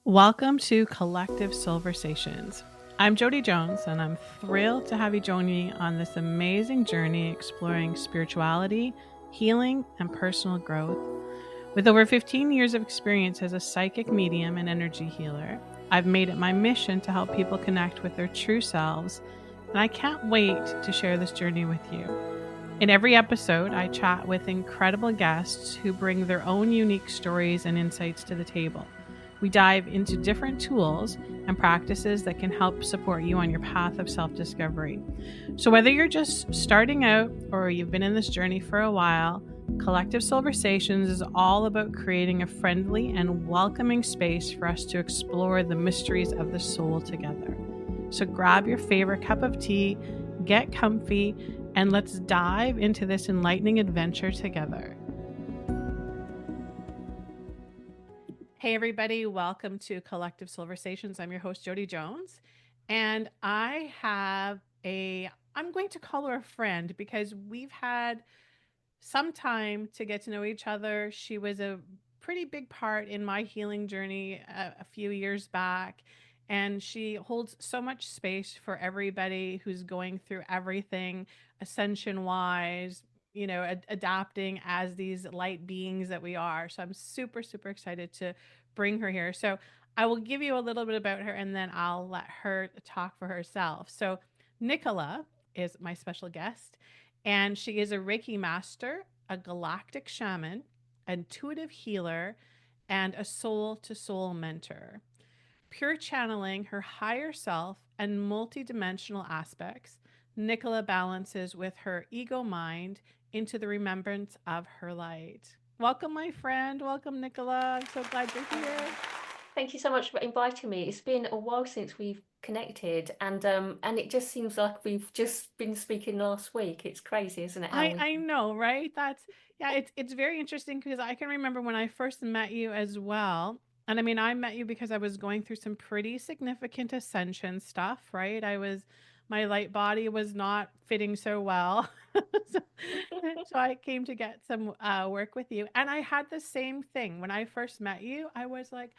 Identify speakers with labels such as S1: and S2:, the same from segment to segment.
S1: Welcome to Collective SOULversations. I'm Jody Jones, and I'm thrilled to have you join me on this amazing journey exploring spirituality, healing, and personal growth. With over 15 years of experience as a psychic medium and energy healer, I've made it my mission to help people connect with their true selves, and I can't wait to share this journey with you. In every episode, I chat with incredible guests who bring their own unique stories and insights to the table. We dive into different tools and practices that can help support you on your path of self-discovery. So whether you're just starting out or you've been in this journey for a while, Collective SOULversations is all about creating a friendly and welcoming space for us to explore the mysteries of the soul together. So grab your favorite cup of tea, get comfy, and let's dive into this enlightening adventure together. Hey, everybody. Welcome to Collective SOULversations. I'm your host, Jody Jones. And I have I'm going to call her a friend because we've had some time to get to know each other. She was a pretty big part in my healing journey a few years back. And she holds so much space for everybody who's going through everything ascension wise, adapting as these light beings that we are. So I'm super, super excited to bring her here. So I will give you a little bit about her and then I'll let her talk for herself. So Nicola is my special guest, and she is a Reiki Master, a Galactic Shaman, intuitive healer, and a soul to soul mentor. Pure channeling her higher self and multidimensional aspects, Nicola balances with her ego mind into the remembrance of her light. Welcome, my friend. Welcome, Nicola. I'm so glad you're here.
S2: Thank you so much for inviting me. It's been a while since we've connected, and it just seems like we've just been speaking last week. It's crazy, isn't it?
S1: I know, right? It's very interesting because I can remember when I first met you as well. And I mean, I met you because I was going through some pretty significant ascension stuff, right? My light body was not fitting so well. so, so I came to get some work with you. And I had the same thing. When I first met you, I was like,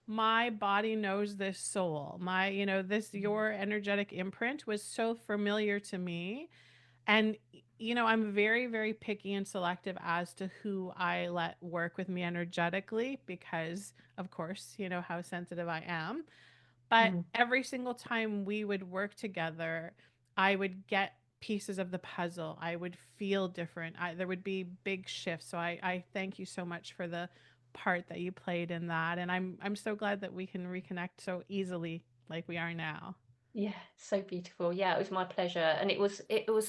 S1: my body knows this soul. Your energetic imprint was so familiar to me. And I'm very, very picky and selective as to who I let work with me energetically because, of course, you know how sensitive I am. But
S2: Mm.
S1: every single time we would work together, I would get pieces of the puzzle. I would feel different. There would be big shifts. So I thank you so much for the part that you played in that. And I'm so glad that we can reconnect so easily like we are now.
S2: Yeah, so beautiful. Yeah, it was my pleasure, and it was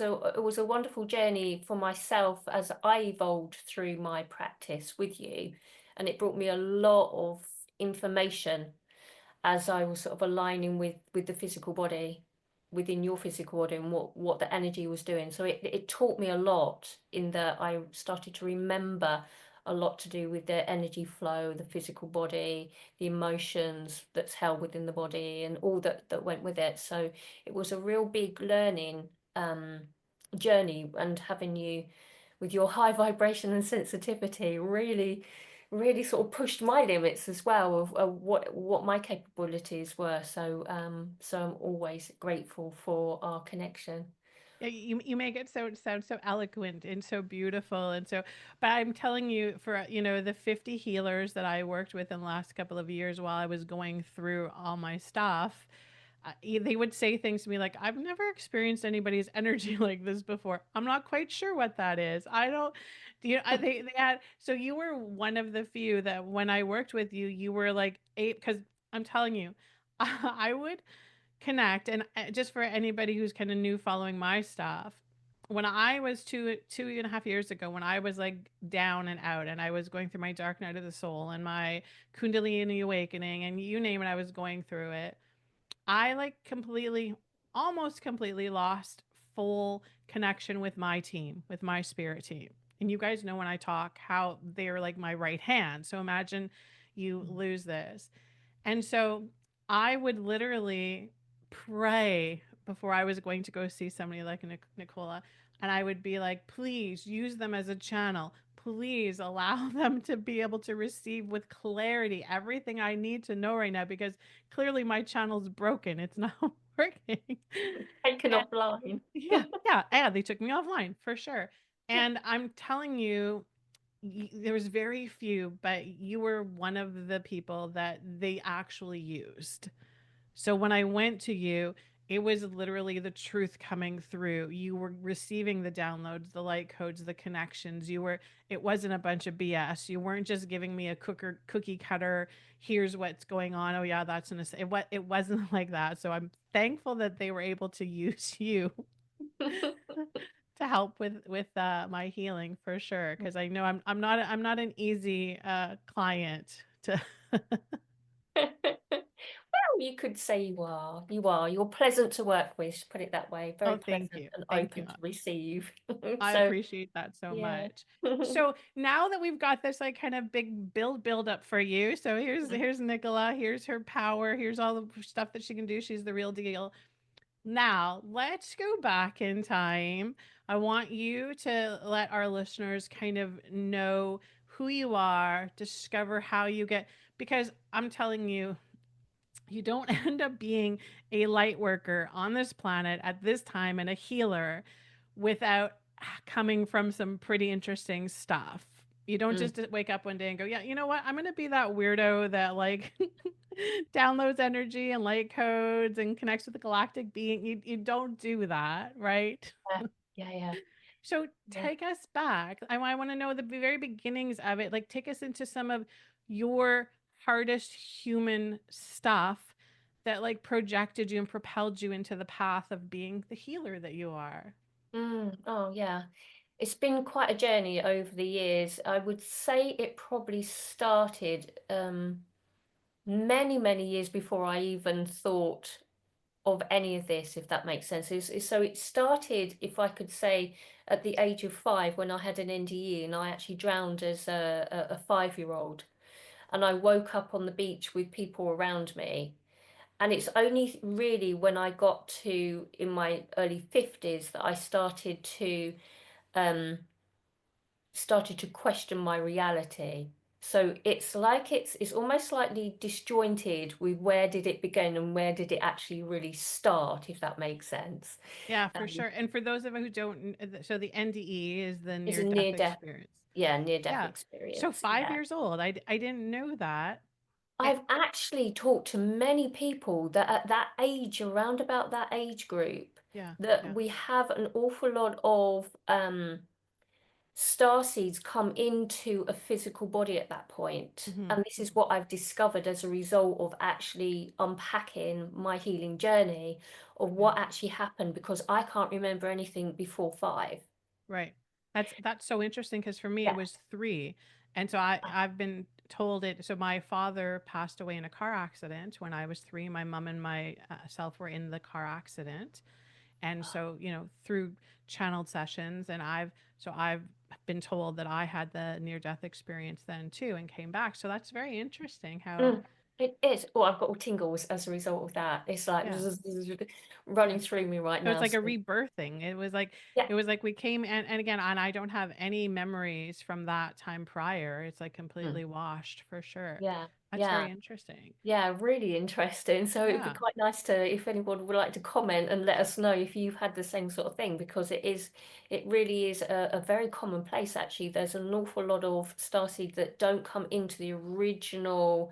S2: a wonderful journey for myself as I evolved through my practice with you, and it brought me a lot of information as I was sort of aligning with the physical body within your physical body and what the energy was doing. So it taught me a lot in that I started to remember a lot to do with the energy flow, the physical body, the emotions that's held within the body and all that went with it. So it was a real big learning journey, and having you with your high vibration and sensitivity really sort of pushed my limits as well of what my capabilities were. So I'm always grateful for our connection.
S1: Yeah, you make it sound so eloquent and so beautiful and so, but I'm telling you, for the 50 healers that I worked with in the last couple of years while I was going through all my stuff, they would say things to me like, I've never experienced anybody's energy like this before. I'm not quite sure what that is. I don't. They had, so you were one of the few that when I worked with you, you were like eight, because I'm telling you, I would connect. And just for anybody who's kind of new following my stuff, when I was 2.5 years ago, when I was like down and out and I was going through my dark night of the soul and my kundalini awakening and you name it, I was going through it. I like almost completely lost full connection with my team, with my spirit team. And you guys know when I talk how they're like my right hand. So imagine you lose this. And so I would literally pray before I was going to go see somebody like Nicola. And I would be like, please use them as a channel. Please allow them to be able to receive with clarity everything I need to know right now, because clearly my channel's broken. It's not working.
S2: Taken
S1: And
S2: offline.
S1: yeah, yeah. And they took me offline for sure. And I'm telling you, there was very few, but you were one of the people that they actually used. So when I went to you, it was literally the truth coming through. You were receiving the downloads, the light codes, the connections. It wasn't a bunch of BS. You weren't just giving me a cookie cutter, here's what's going on. Oh yeah, that's it wasn't like that. So I'm thankful that they were able to use you to help with my healing for sure, because I know I'm not an easy client to
S2: Well, you could say you are. You are. You're pleasant to work with, put it that way. Very
S1: Oh, thank
S2: pleasant
S1: you.
S2: and
S1: Thank you.
S2: open to receive.
S1: I
S2: So,
S1: appreciate that so
S2: yeah.
S1: much. So now that we've got this like kind of big build up for you, so here's Nicola, here's her power, here's all the stuff that she can do. She's the real deal. Now let's go back in time. I want you to let our listeners kind of know who you are, discover how you get, because I'm telling you, you don't end up being a light worker on this planet at this time and a healer without coming from some pretty interesting stuff. You don't
S2: Mm.
S1: just wake up one day and go, yeah, you know what? I'm going to be that weirdo that like downloads energy and light codes and connects with the galactic being. You don't do that, right?
S2: Yeah, yeah, yeah.
S1: So
S2: Yeah.
S1: take us back. I want to know the very beginnings of it. Like, take us into some of your hardest human stuff that like projected you and propelled you into the path of being the healer that you are.
S2: Oh, yeah. It's been quite a journey over the years. I would say it probably started many, many years before I even thought of any of this, if that makes sense. So it started, if I could say, at the age of 5 when I had an NDE and I actually drowned as a 5-year-old. And I woke up on the beach with people around me. And it's only really when I got to in my early 50s that I um, started to question my reality. So it's like it's almost slightly disjointed with where did it begin and where did it actually really start, if that makes sense.
S1: Yeah, for
S2: Um,
S1: sure. And for those of us who don't, so the NDE is the
S2: it's a
S1: near death
S2: near death,
S1: experience.
S2: yeah, near death
S1: Yeah. So
S2: experience.
S1: five
S2: Yeah.
S1: years old. I didn't know that. It,
S2: I've actually talked to many people that at that age, around about that age group,
S1: yeah.
S2: that
S1: Yeah.
S2: we have an awful lot of star seeds come into a physical body at that point.
S1: Hmm.
S2: And this is what I've discovered as a result of actually unpacking my healing journey of
S1: Yeah.
S2: what actually happened because I can't remember anything before 5.
S1: Right. That's so interesting, because for me it
S2: Yeah.
S1: was 3. And so I've been told it. So my father passed away in a car accident when I was 3. My mom and my self were in the car accident. And so, through channeled sessions, and I've been told that I had the near death experience then too and came back. So that's very interesting how,
S2: Mm, it is. Oh, I've got all tingles as a result of that. It's like
S1: yeah.
S2: running through me right
S1: So it's
S2: now.
S1: like a
S2: So
S1: rebirthing.
S2: yeah.
S1: It was like we came, and again, and I don't have any memories from that time prior. It's like
S2: Mm,
S1: completely washed for sure.
S2: yeah.
S1: That's
S2: Yeah.
S1: very interesting.
S2: Yeah, really interesting. So it'd be
S1: Yeah.
S2: quite nice to, if anyone would like to comment and let us know if you've had the same sort of thing, because it really is a very common place actually. There's an awful lot of starseeds that don't come into the original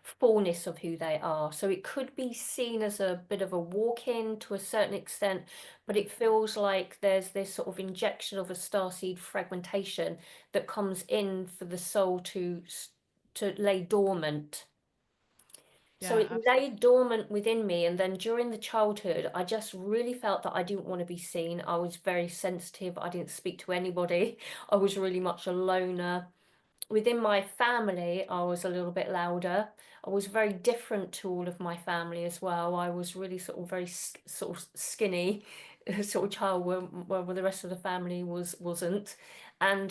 S2: fullness of who they are. So it could be seen as a bit of a walk-in to a certain extent, but it feels like there's this sort of injection of a starseed fragmentation that comes in for the soul to lay dormant. So
S1: Yeah,
S2: it
S1: absolutely.
S2: lay dormant within me, and then during the childhood, I just really felt that I didn't want to be seen. I was very sensitive. I didn't speak to anybody. I was really much a loner. Within my family, I was a little bit louder. I was very different to all of my family as well. I was really sort of very sort of skinny sort of child where the rest of the family wasn't. And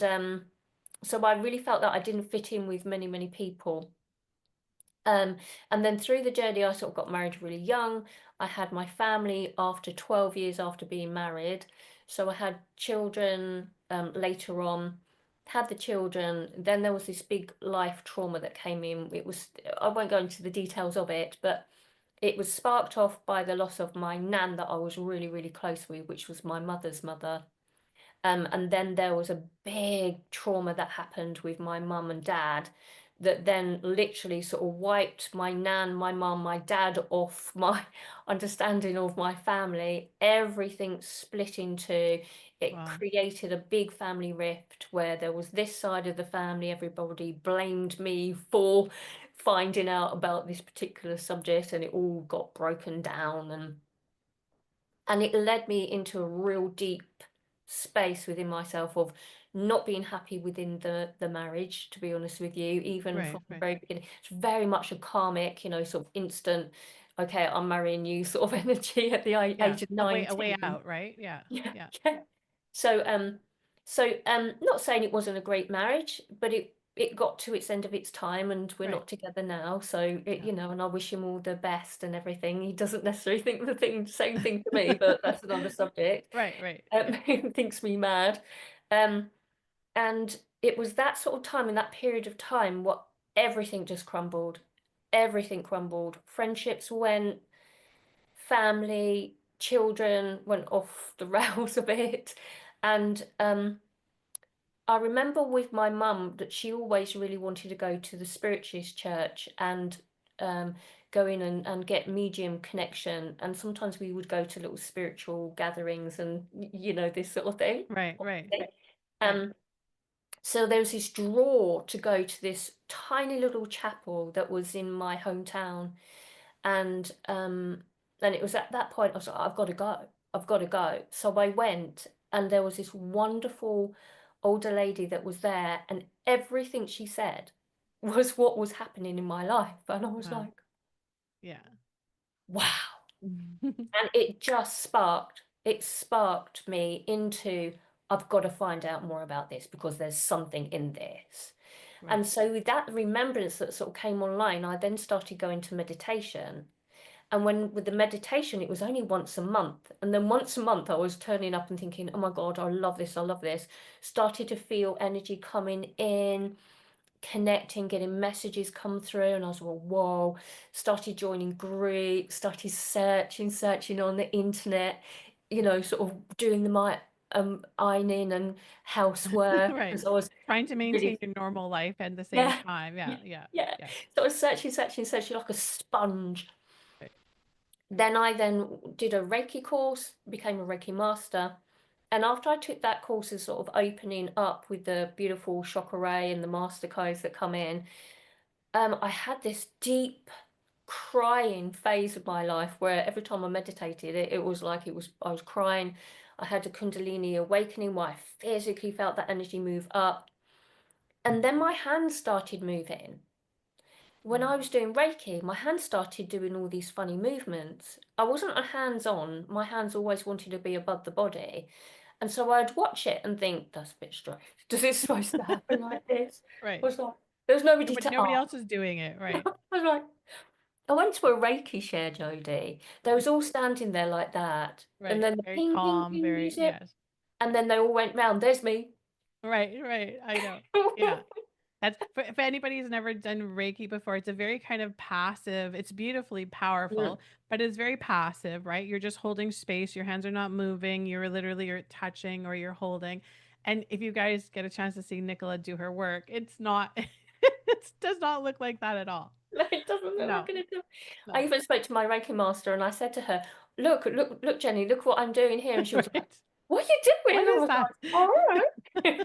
S2: so I really felt that I didn't fit in with many, many people. Um, and then through the journey, I sort of got married really young. I had my family after 12 years after being married. So I had children later on, had the children. Then there was this big life trauma that came in. It was, I won't go into the details of it, but it was sparked off by the loss of my nan that I was really, really close with, which was my mother's mother. And then there was a big trauma that happened with my mum and dad that then literally sort of wiped my nan, my mum, my dad off my understanding of my family. Everything split in two. It
S1: Wow.
S2: created a big family rift where there was this side of the family, everybody blamed me for finding out about this particular subject, and it all got broken down, and it led me into a real deep space within myself of not being happy within the marriage, to be honest with you, even
S1: Right,
S2: from the
S1: right.
S2: very beginning. It's very much a karmic, sort of instant, okay, I'm marrying you sort of energy at the
S1: Yeah.
S2: age of
S1: A way
S2: 19.
S1: out, right? Yeah.
S2: Yeah,
S1: Yeah.
S2: yeah. So not saying it wasn't a great marriage, but it got to its end of its time, and we're
S1: Right.
S2: not together now. So
S1: Yeah.
S2: and I wish him all the best and everything. He doesn't necessarily think same thing to me, but that's another subject.
S1: Right, right. Yeah.
S2: He thinks me mad. Um, and it was that sort of time, in that period of time, what everything just crumbled. Everything crumbled. Friendships went, family, children went off the rails a bit. And I remember with my mum that she always really wanted to go to the spiritualist church and um, go in and get medium connection. And sometimes we would go to little spiritual gatherings and, this sort of thing.
S1: Right, right, right.
S2: Um, so there was this draw to go to this tiny little chapel that was in my hometown, and it was at that point I was like, I've got to go, I've got to go. So I went, and there was this wonderful older lady that was there, and everything she said was what was happening in my life, and I was
S1: Wow.
S2: like,
S1: Yeah.
S2: wow. And it sparked me into, I've got to find out more about this because there's something in this.
S1: Right.
S2: And so with that remembrance that sort of came online, I then started going to meditation. And with the meditation, it was only once a month. And then once a month, I was turning up and thinking, oh my God, I love this, I love this. Started to feel energy coming in, connecting, getting messages come through. And I was like, whoa, started joining groups, started searching on the internet, sort of doing my ironing and housework
S1: Right.
S2: because I was
S1: Trying to maintain
S2: really,
S1: your normal life at the same
S2: yeah,
S1: time.
S2: yeah,
S1: Yeah, yeah,
S2: yeah.
S1: yeah.
S2: So I was searching like a sponge.
S1: Right.
S2: Then I did a Reiki course, became a Reiki Master. And after I took that course, is sort of opening up with the beautiful chakra and the master codes that come in, I had this deep crying phase of my life where every time I meditated, it was like I was crying. I had a Kundalini awakening where I physically felt that energy move up. And then my hands started moving. When
S1: Wow.
S2: I was doing Reiki, my hands started doing all these funny movements. I wasn't a hands-on. My hands always wanted to be above the body. And so I'd watch it and think, that's a bit strange. Does it supposed to happen like this? I
S1: Right.
S2: was like, there's nobody
S1: But
S2: to
S1: nobody
S2: ask.
S1: else is doing it. Right.
S2: I was like, I went to a Reiki share, Jodie. They
S1: Right.
S2: was all standing there like that. And
S1: Right.
S2: then the
S1: Very
S2: ping, ping,
S1: calm,
S2: ping
S1: very,
S2: music.
S1: yes.
S2: And then they all went round. There's me.
S1: Right, right. I know. Yeah. That's for if anybody's never done Reiki before, it's a very kind of passive, it's beautifully
S2: Mm.
S1: powerful, but it's very passive, right? You're just holding space, your hands are not moving, you're touching or you're holding. And if you guys get a chance to see Nicola do her work, it's not it does not look like that at all.
S2: No, it doesn't look
S1: No,
S2: like anything. I
S1: no.
S2: even spoke to my Reiki master and I said to her, look, Jenny, look what I'm doing here. And she was like,
S1: Right.
S2: what are you doing?
S1: What
S2: I
S1: is
S2: was
S1: that?
S2: like, all right.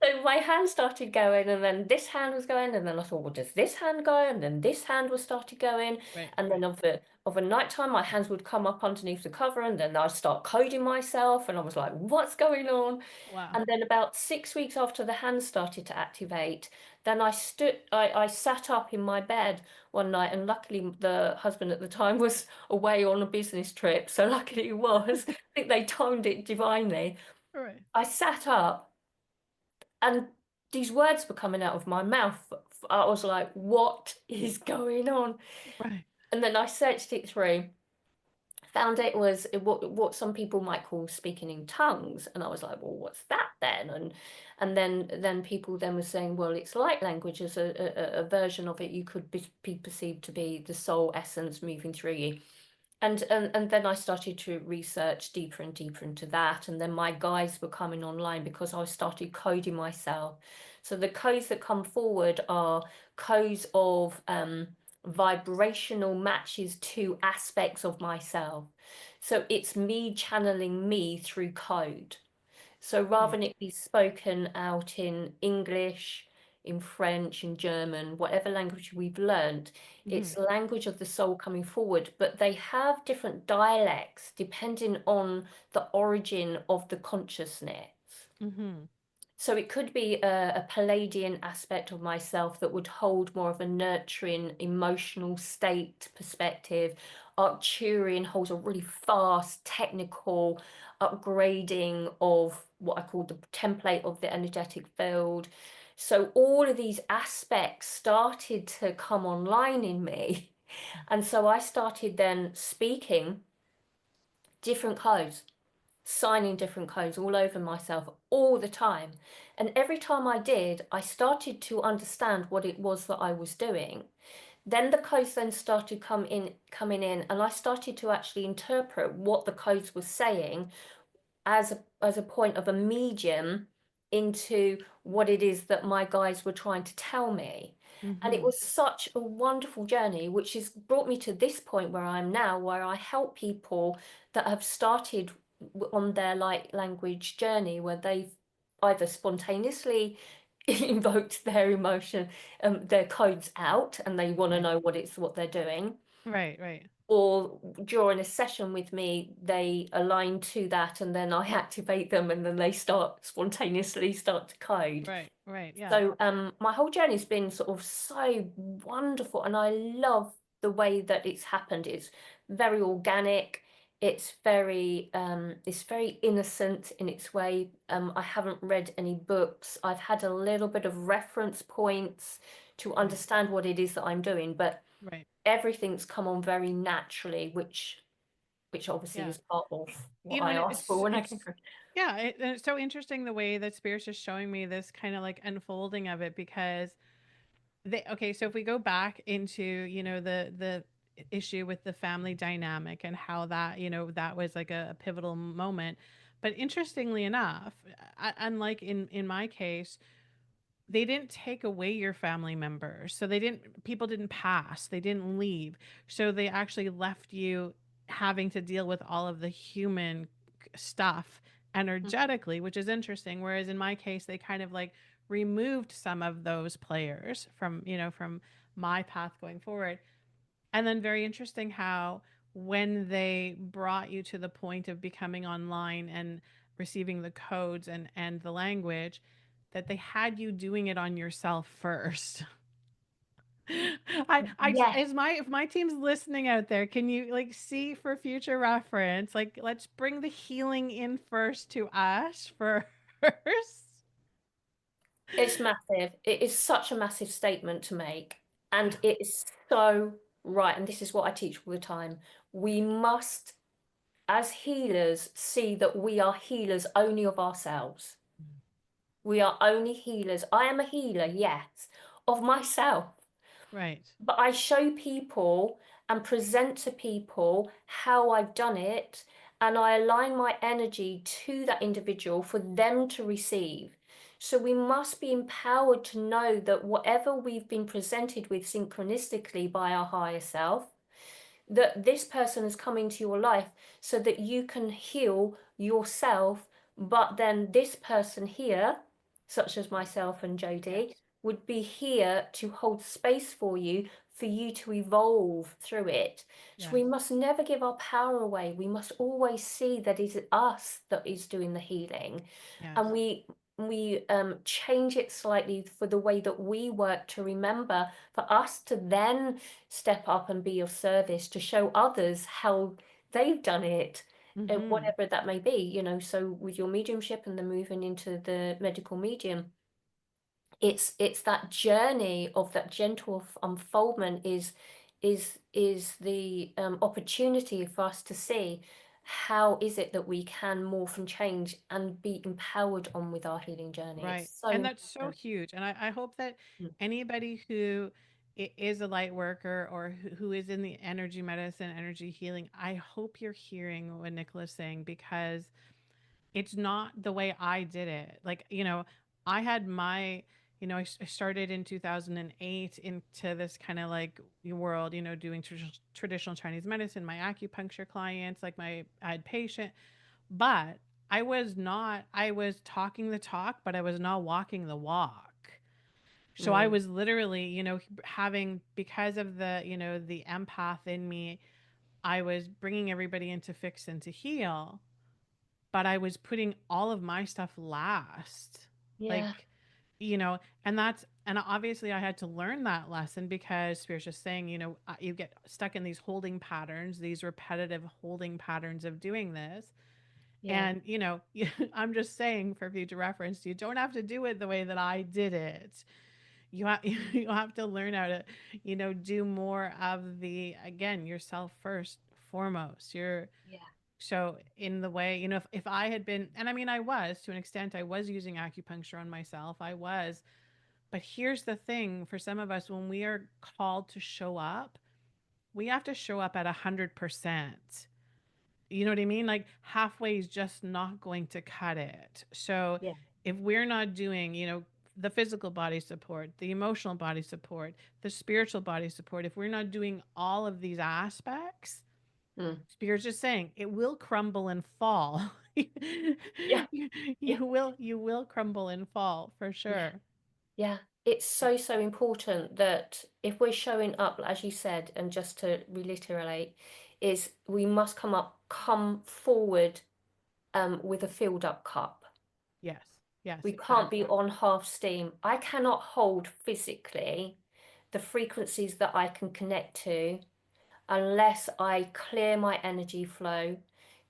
S2: So my hand started going, and then this hand was going, and then I thought, well, does this hand go? And then this hand was started going,
S1: Right.
S2: and then of a night time, my hands would come up underneath the cover, and then I'd start coding myself, and I was like, what's going on?
S1: Wow.
S2: And then about 6 weeks after the hands started to activate, then I sat up in my bed one night, and luckily the husband at the time was away on a business trip, so luckily he was. I think they timed it divinely.
S1: Right.
S2: I sat up and these words were coming out of my mouth. I was like, what is going on?
S1: Right.
S2: And then I searched it through. found it was what some people might call speaking in tongues, and I was like, well, what's that then? And then people then were saying, well, it's light language, as a version of it. You could be perceived to be the soul essence moving through you. And then I started to research deeper and deeper into that, and then my guides were coming online because I started coding myself. So the codes that come forward are codes of vibrational matches to aspects of myself. So it's me channeling me through code. So rather
S1: Right.
S2: than it be spoken out in English, in French, in German, whatever language we've learned,
S1: Mm-hmm.
S2: it's language of the soul coming forward, but they have different dialects depending on the origin of the consciousness.
S1: Mm-hmm.
S2: So it could be a Palladian aspect of myself that would hold more of a nurturing, emotional state perspective. Arcturian holds a really fast, technical upgrading of what I call the template of the energetic field. So all of these aspects started to come online in me. And so I started then speaking different codes, signing different codes all over myself all the time. And every time I did, I started to understand what it was that I was doing. Then the codes then started coming in, and I started to actually interpret what the codes were saying as a point of a medium into what it is that my guides were trying to tell me. And it
S1: Mm-hmm.
S2: was such a wonderful journey, which has brought me to this point where I am now, where I help people that have started on their light language journey, where they've either spontaneously invoked their emotion, their codes out, and they want to
S1: Right.
S2: know what they're doing,
S1: Right. Right.
S2: or during a session with me, they align to that, and then I activate them, and then they spontaneously start to code.
S1: Right. Right. Yeah.
S2: So my whole journey's been sort of so wonderful, and I love the way that it's happened. It's very organic. It's very innocent in its way. I haven't read any books. I've had a little bit of reference points to
S1: Right.
S2: understand what it is that I'm doing, but
S1: Right.
S2: everything's come on very naturally, which obviously
S1: Yeah.
S2: is part of what
S1: You know,
S2: I
S1: and
S2: asked for when I came
S1: it's
S2: through.
S1: yeah, and it's so interesting the way that spirits is showing me this kind of like unfolding of it because they okay, so if we go back into, the issue with the family dynamic and how that, that was like a pivotal moment. But interestingly enough, unlike in my case, they didn't take away your family members. So people didn't pass, they didn't leave. So they actually left you having to deal with all of the human stuff energetically, which is interesting. Whereas in my case, they kind of like removed some of those players from my path going forward. And then very interesting how when they brought you to the point of becoming online and receiving the codes and the language, that they had you doing it on yourself first. I just
S2: Yes,
S1: as my if my team's listening out there, can you like see for future reference, like let's bring the healing in first to us first.
S2: it's massive. It is such a massive statement to make. And it is so right. And this is what I teach all the time. We must, as healers, see that we are healers only of ourselves. We are only healers. I am a healer, yes, of myself.
S1: Right.
S2: But I show people and present to people how I've done it, and I align my energy to that individual for them to receive. So we must be empowered to know that whatever we've been presented with synchronistically by our higher self, that this person has come into your life so that you can heal yourself, but then this person here, such as myself and Jodie,
S1: Yes.
S2: would be here to hold space for you to evolve through it. So we
S1: Yes.
S2: must never give our power away. We must always see that it's us that is doing the healing,
S1: Yes.
S2: and we change it slightly for the way that we work, to remember for us to then step up and be of service to show others how they've done it,
S1: Mm-hmm.
S2: whatever that may be, so with your mediumship and the moving into the medical medium, it's that journey of that gentle unfoldment is the opportunity for us to see how is it that we can morph and change and be empowered on with our healing journey.
S1: Right.
S2: It's so
S1: And that's so
S2: important.
S1: huge. And I hope that
S2: Mm,
S1: anybody who is a light worker or who is in the energy medicine, energy healing, I hope you're hearing what Nicola's saying, because it's not the way I did it. Like, I had my, I started in 2008 into this kind of like world, doing traditional Chinese medicine, my acupuncture clients, like I had patient, but I was talking the talk, but I was not walking the walk. So I
S2: mm,
S1: was literally, having, because of the, the empath in me, I was bringing everybody in to fix and to heal, but I was putting all of my stuff last.
S2: yeah,
S1: Like, and obviously I had to learn that lesson, because Spirit's just saying, you get stuck in these holding patterns, these repetitive holding patterns of doing this.
S2: yeah,
S1: And, I'm just saying for future reference, you don't have to do it the way that I did it. You have to learn how to, do more of the, again, yourself first, foremost.
S2: yeah,
S1: So in the way, if I had been, and I mean, I was, to an extent, I was using acupuncture on myself. I was. But here's the thing, for some of us, when we are called to show up, we have to show up at 100%. You know what I mean? Like halfway is just not going to cut it. So
S2: yeah.
S1: if we're not doing, the physical body support, the emotional body support, the spiritual body support, if we're not doing all of these aspects,
S2: Mm,
S1: Spirit's just saying it will crumble and fall.
S2: yeah,
S1: you,
S2: yeah,
S1: you will crumble and fall for
S2: yeah,
S1: sure.
S2: yeah. It's so, so important that if we're showing up, as you said, and just to reiterate, is we must come forward with a filled up cup.
S1: Yes. Yes,
S2: We can't be
S1: exactly.
S2: on half steam. I cannot hold physically the frequencies that I can connect to unless I clear my energy flow,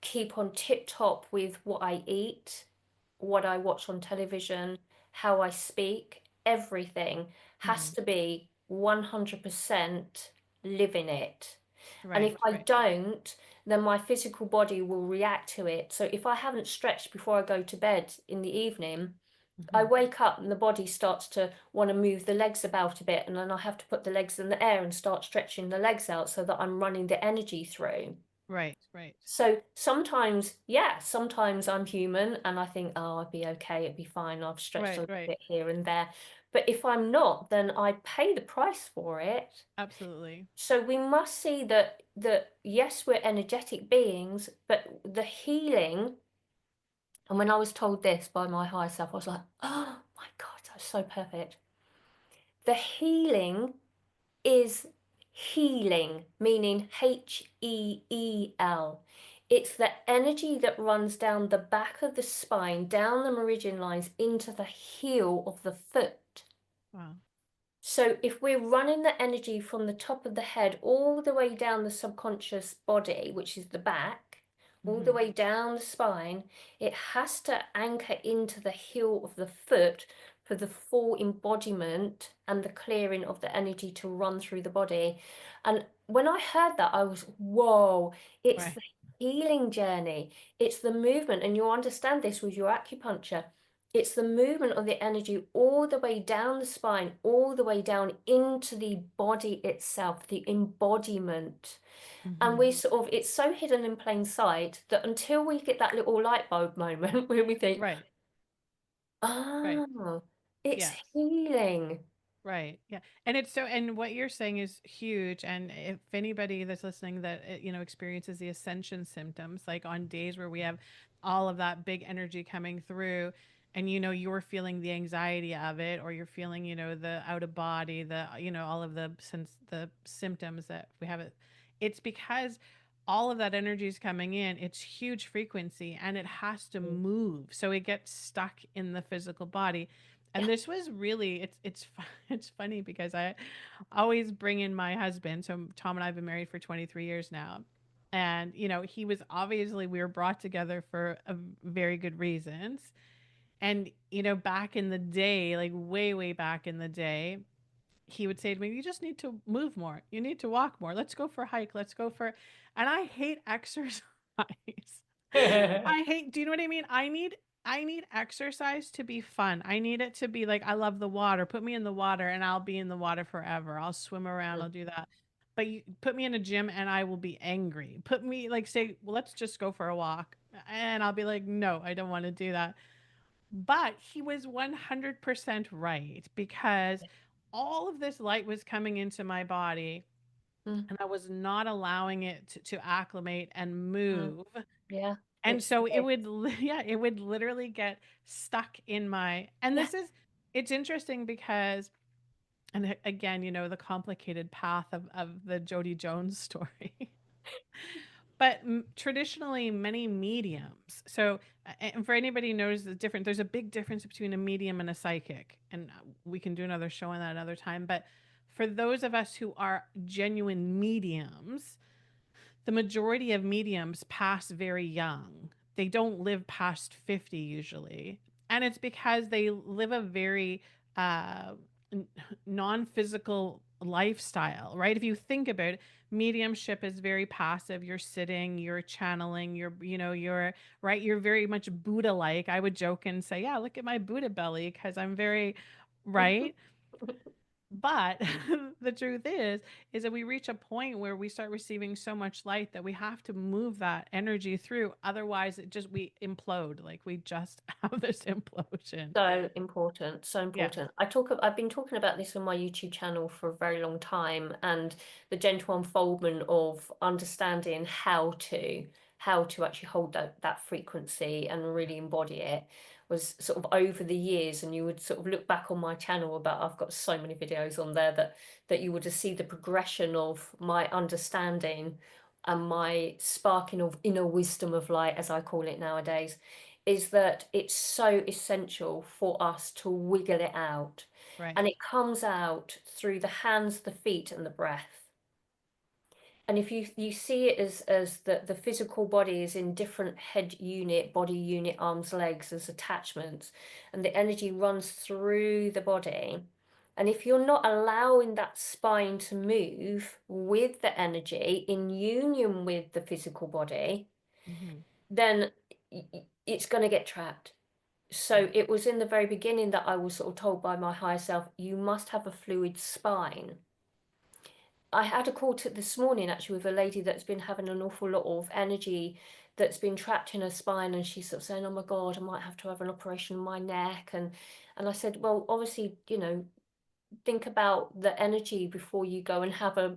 S2: keep on tip top with what I eat, what I watch on television, how I speak, everything has
S1: Hmm.
S2: to be 100% living it. And if
S1: Right,
S2: I
S1: right.
S2: don't, then my physical body will react to it. So if I haven't stretched before I go to bed in the evening, I
S1: Hmm.
S2: wake up and the body starts to want to move the legs about a bit, and then I have to put the legs in the air and start stretching the legs out so that I'm running the energy through.
S1: Right, right.
S2: So sometimes, yeah, sometimes I'm human and I think, oh, I'd be okay, it'd be fine, I've stretched a
S1: Right,
S2: little
S1: right.
S2: bit here and there. But if I'm not, then I pay the price for it.
S1: Absolutely.
S2: So we must see that yes, we're energetic beings, but the healing, and when I was told this by my higher self, I was like, oh my God, that's so perfect. The healing is healing, meaning HEEL. It's the energy that runs down the back of the spine, down the meridian lines into the heel of the foot.
S1: Wow.
S2: So if we're running the energy from the top of the head all the way down the subconscious body, which is the back, all the
S1: Hmm.
S2: way down the spine, it has to anchor into the heel of the foot for the full embodiment and the clearing of the energy to run through the body. And when I heard that, I was, whoa, it's
S1: Right.
S2: the healing journey. It's the movement. And you'll understand this with your acupuncture. It's the movement of the energy all the way down the spine, all the way down into the body itself, the embodiment. And
S1: Hmm.
S2: we sort of, it's so hidden in plain sight that until we get that little light bulb moment where we think,
S1: Right, right.
S2: oh, it's
S1: Yes.
S2: healing.
S1: Right. Yeah. And it's so, and what you're saying is huge. And if anybody that's listening that, experiences the ascension symptoms, like on days where we have all of that big energy coming through, and, you're feeling the anxiety of it, or you're feeling, the out of body, all of the symptoms that we have, it's because all of that energy is coming in. It's huge frequency and it has to
S2: Mm.
S1: move. So it gets stuck in the physical body. And
S2: Yeah.
S1: this was really, it's funny because I always bring in my husband. So Tom and I have been married for 23 years now. And, he was obviously, we were brought together for a very good reasons. And, back in the day, like way, way back in the day, he would say to me, "You just need to move more. You need to walk more. Let's go for a hike. Let's go for," and I hate exercise. I hate, do you know what I mean? I need exercise to be fun. I need it to be like, I love the water. Put me in the water and I'll be in the water forever. I'll swim around, I'll do that. But you put me in a gym and I will be angry. Put me like, say, well, let's just go for a walk. And I'll be like, no, I don't want to do that. But he was 100% right, because all of this light was coming into my body
S2: Mm,
S1: and I was not allowing it to acclimate and
S2: mm.
S1: move.
S2: Yeah,
S1: And
S2: it's
S1: so it
S2: big.
S1: would, yeah, it would literally get stuck in my, and
S2: Yeah.
S1: this is, it's interesting because, and again, you know, the complicated path of the Jody Jones story. But traditionally, many mediums. So, and for anybody who knows the difference, there's a big difference between a medium and a psychic. And we can do another show on that another time. But for those of us who are genuine mediums, the majority of mediums pass very young. They don't live past 50 usually. And it's because they live a very uh, non physical lifestyle, right? If you think about it, mediumship is very passive. You're sitting, you're channeling, you're, right? You're very much Buddha like. I would joke and say, yeah, look at my Buddha belly because I'm very, right? But the truth is that we reach a point where we start receiving so much light that we have to move that energy through. Otherwise, we implode. Like we just have this implosion.
S2: So important, so
S1: Yes.
S2: important. I've been talking about this on my YouTube channel for a very long time, and the gentle unfoldment of understanding how to actually hold that frequency and really embody it was sort of over the years. And you would sort of look back on my channel, about I've got so many videos on there that you would just see the progression of my understanding and my sparking of inner wisdom of light, as I call it nowadays, is that it's so essential for us to wiggle it out.
S1: Right.
S2: And it comes out through the hands, the feet, and the breath. And if you see it as the physical body is in different head unit, body unit, arms, legs as attachments, and the energy runs through the body. And if you're not allowing that spine to move with the energy in union with the physical body,
S1: Hmm.
S2: then it's going to get trapped. So
S1: Right.
S2: it was in the very beginning that I was sort of told by my higher self, you must have a fluid spine. I had a call to this morning actually with a lady that's been having an awful lot of energy that's been trapped in her spine, and she's sort of saying, "Oh my God, I might have to have an operation on my neck." And I said, "Well, obviously, think about the energy before you go and have a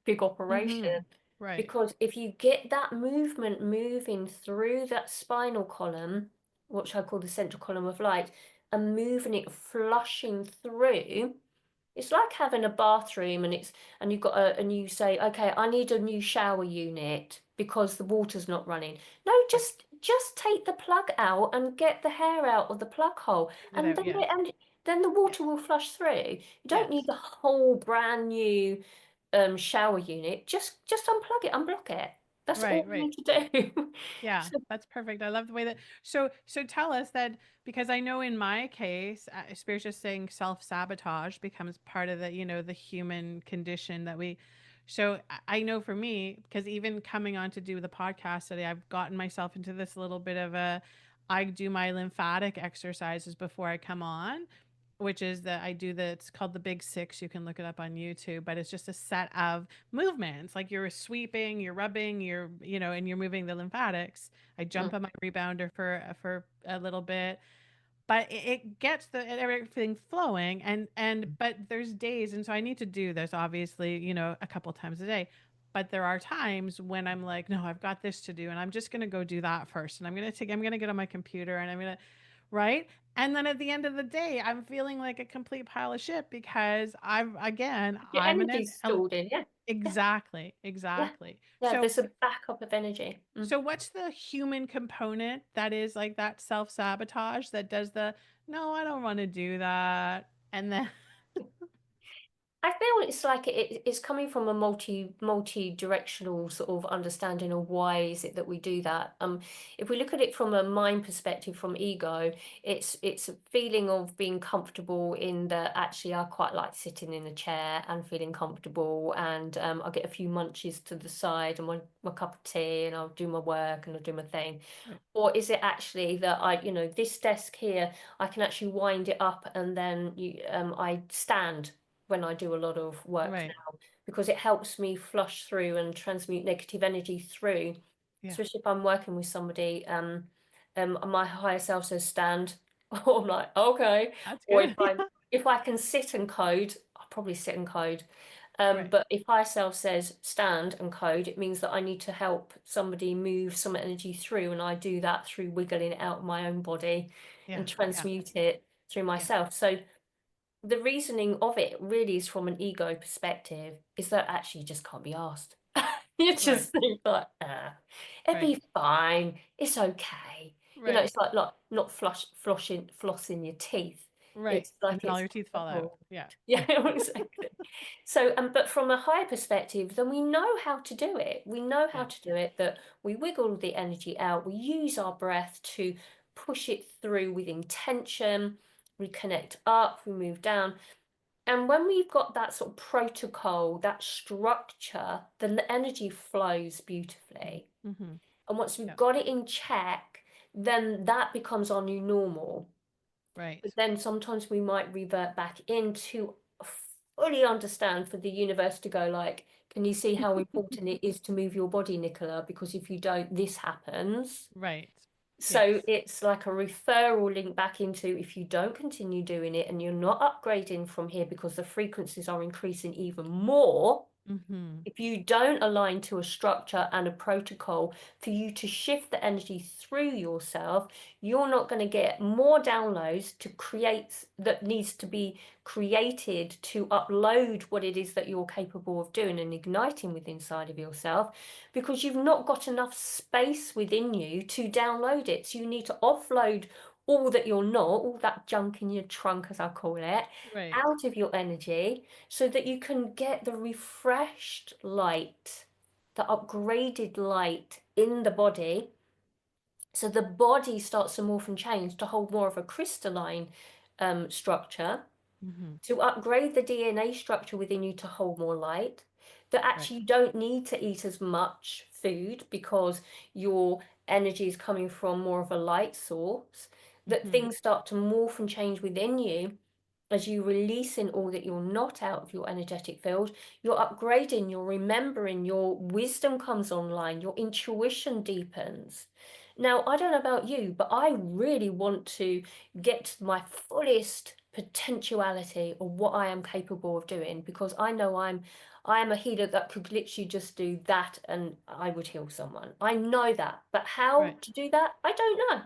S2: big operation."
S1: Hmm. Right.
S2: Because if you get that movement moving through that spinal column, which I call the central column of light, and moving it, flushing through, it's like having a bathroom, and you've got and you say, okay, I need a new shower unit because the water's not running. No,
S1: Right.
S2: just take the plug out and get the hair out of the plug hole,
S1: Move it out. Yes.
S2: and then the
S1: Yes.
S2: water will flush through. You don't need
S1: Yes.
S2: a whole brand new shower unit. Just unplug it, unblock it. That's all
S1: Right.
S2: you
S1: Right.
S2: need to do.
S1: Yeah,
S2: So,
S1: that's perfect. I love the way that, so tell us that, because I know in my case, Spirit's just saying self-sabotage becomes part of the, the human condition that we, so I know for me, because even coming on to do the podcast today, I've gotten myself into this little bit of a, I do my lymphatic exercises before I come on, which is that I do it's called the Big Six. You can look it up on YouTube, but it's just a set of movements. Like you're sweeping, you're rubbing, and you're moving the lymphatics. I jump
S2: mm,
S1: on my rebounder for a little bit, but it gets everything flowing. But there's days, and so I need to do this obviously, a couple times a day. But there are times when I'm like, no, I've got this to do, and I'm just gonna go do that first, and I'm gonna get on my computer, and I'm gonna, right? And then at the end of the day, I'm feeling like a complete pile of shit because
S2: your
S1: I'm
S2: energy's stored in, yeah, yeah,
S1: exactly,
S2: yeah,
S1: exactly.
S2: yeah. There's a backup of energy. Mm.
S1: So what's the human component that is like that self-sabotage that does the, no, I don't want to do that. And then
S2: I feel it's like it's coming from a multi-directional sort of understanding of why is it that we do that. If we look at it from a mind perspective, from ego, it's a feeling of being comfortable in that actually I quite like sitting in a chair and feeling comfortable, and I'll get a few munchies to the side and my cup of tea, and I'll do my work and I'll do my thing.
S1: Right.
S2: Or is it actually that this desk here, I can actually wind it up and then I stand when I do a lot of work
S1: Right.
S2: now, because it helps me flush through and transmute negative energy through,
S1: Yeah.
S2: especially if I'm working with somebody. My higher self says stand, or I'm like, okay.
S1: That's
S2: Or
S1: good. Yeah.
S2: if I can sit and code, I'll probably sit and code.
S1: Right.
S2: But if higher self says stand and code, it means that I need to help somebody move some energy through, and I do that through wiggling it out of my own body
S1: Yeah.
S2: and
S1: Yeah.
S2: transmute it through
S1: Yeah.
S2: myself. So the reasoning of it really is from an ego perspective, is that actually you just can't be asked. You
S1: Right.
S2: just think like, it'd
S1: Right.
S2: be fine, it's okay.
S1: Right.
S2: It's like not flossing your teeth.
S1: Right.
S2: It's
S1: And
S2: like
S1: then all
S2: it's
S1: your teeth fall out.
S2: oh,
S1: Yeah.
S2: yeah, exactly. So, but from a higher perspective, then we know how to do it. We know how
S1: Yeah.
S2: to do it, that we wiggle the energy out, we use our breath to push it through with intention, we connect up, we move down. And when we've got that sort of protocol, that structure, then the energy flows beautifully.
S1: Mm-hmm.
S2: And once we've
S1: Yeah.
S2: got it in check, then that becomes our new normal.
S1: Right.
S2: But then sometimes we might revert back into fully understand, for the universe to go like, can you see how important it is to move your body, Nicola? Because if you don't, this happens.
S1: Right.
S2: So
S1: Yes.
S2: it's like a referral link back into, if you don't continue doing it and you're not upgrading from here because the frequencies are increasing even more,
S1: Mm-hmm.
S2: if you don't align to a structure and a protocol for you to shift the energy through yourself, you're not going to get more downloads to create that needs to be created to upload what it is that you're capable of doing and igniting with inside of yourself, because you've not got enough space within you to download it. So you need to offload all that you're not, all that junk in your trunk, as I call it,
S1: Right.
S2: out of your energy, so that you can get the refreshed light, the upgraded light in the body. So the body starts to morph and change to hold more of a crystalline structure,
S1: Mm-hmm.
S2: to upgrade the DNA structure within you to hold more light. That
S1: Right.
S2: actually you don't need to eat as much food because your energy is coming from more of a light source. That
S1: Mm-hmm.
S2: things start to morph and change within you as you releasing all that you're not out of your energetic field. You're upgrading, you're remembering, your wisdom comes online, your intuition deepens. Now, I don't know about you, but I really want to get to my fullest potentiality of what I am capable of doing, because I know I am a healer that could literally just do that and I would heal someone. I know that. But how
S1: Right.
S2: to do that, I don't know,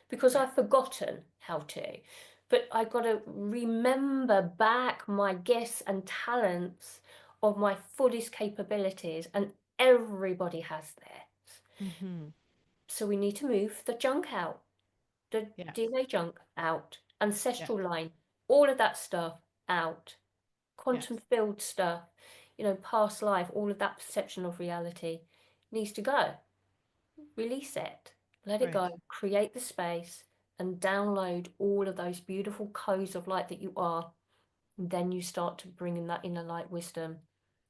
S2: because
S1: Right.
S2: I've forgotten how to. But I got to remember back my gifts and talents of my fullest capabilities, and everybody has theirs.
S1: Mm-hmm.
S2: So we need to move the junk out, the
S1: Yes.
S2: DNA junk out,
S1: Yes.
S2: ancestral line, all of that stuff out, quantum
S1: Yes.
S2: field stuff, past life, all of that perception of reality needs to go. Release it, let it
S1: Right.
S2: go, create the space, and download all of those beautiful codes of light that you are. And then you start to bring in that inner light wisdom.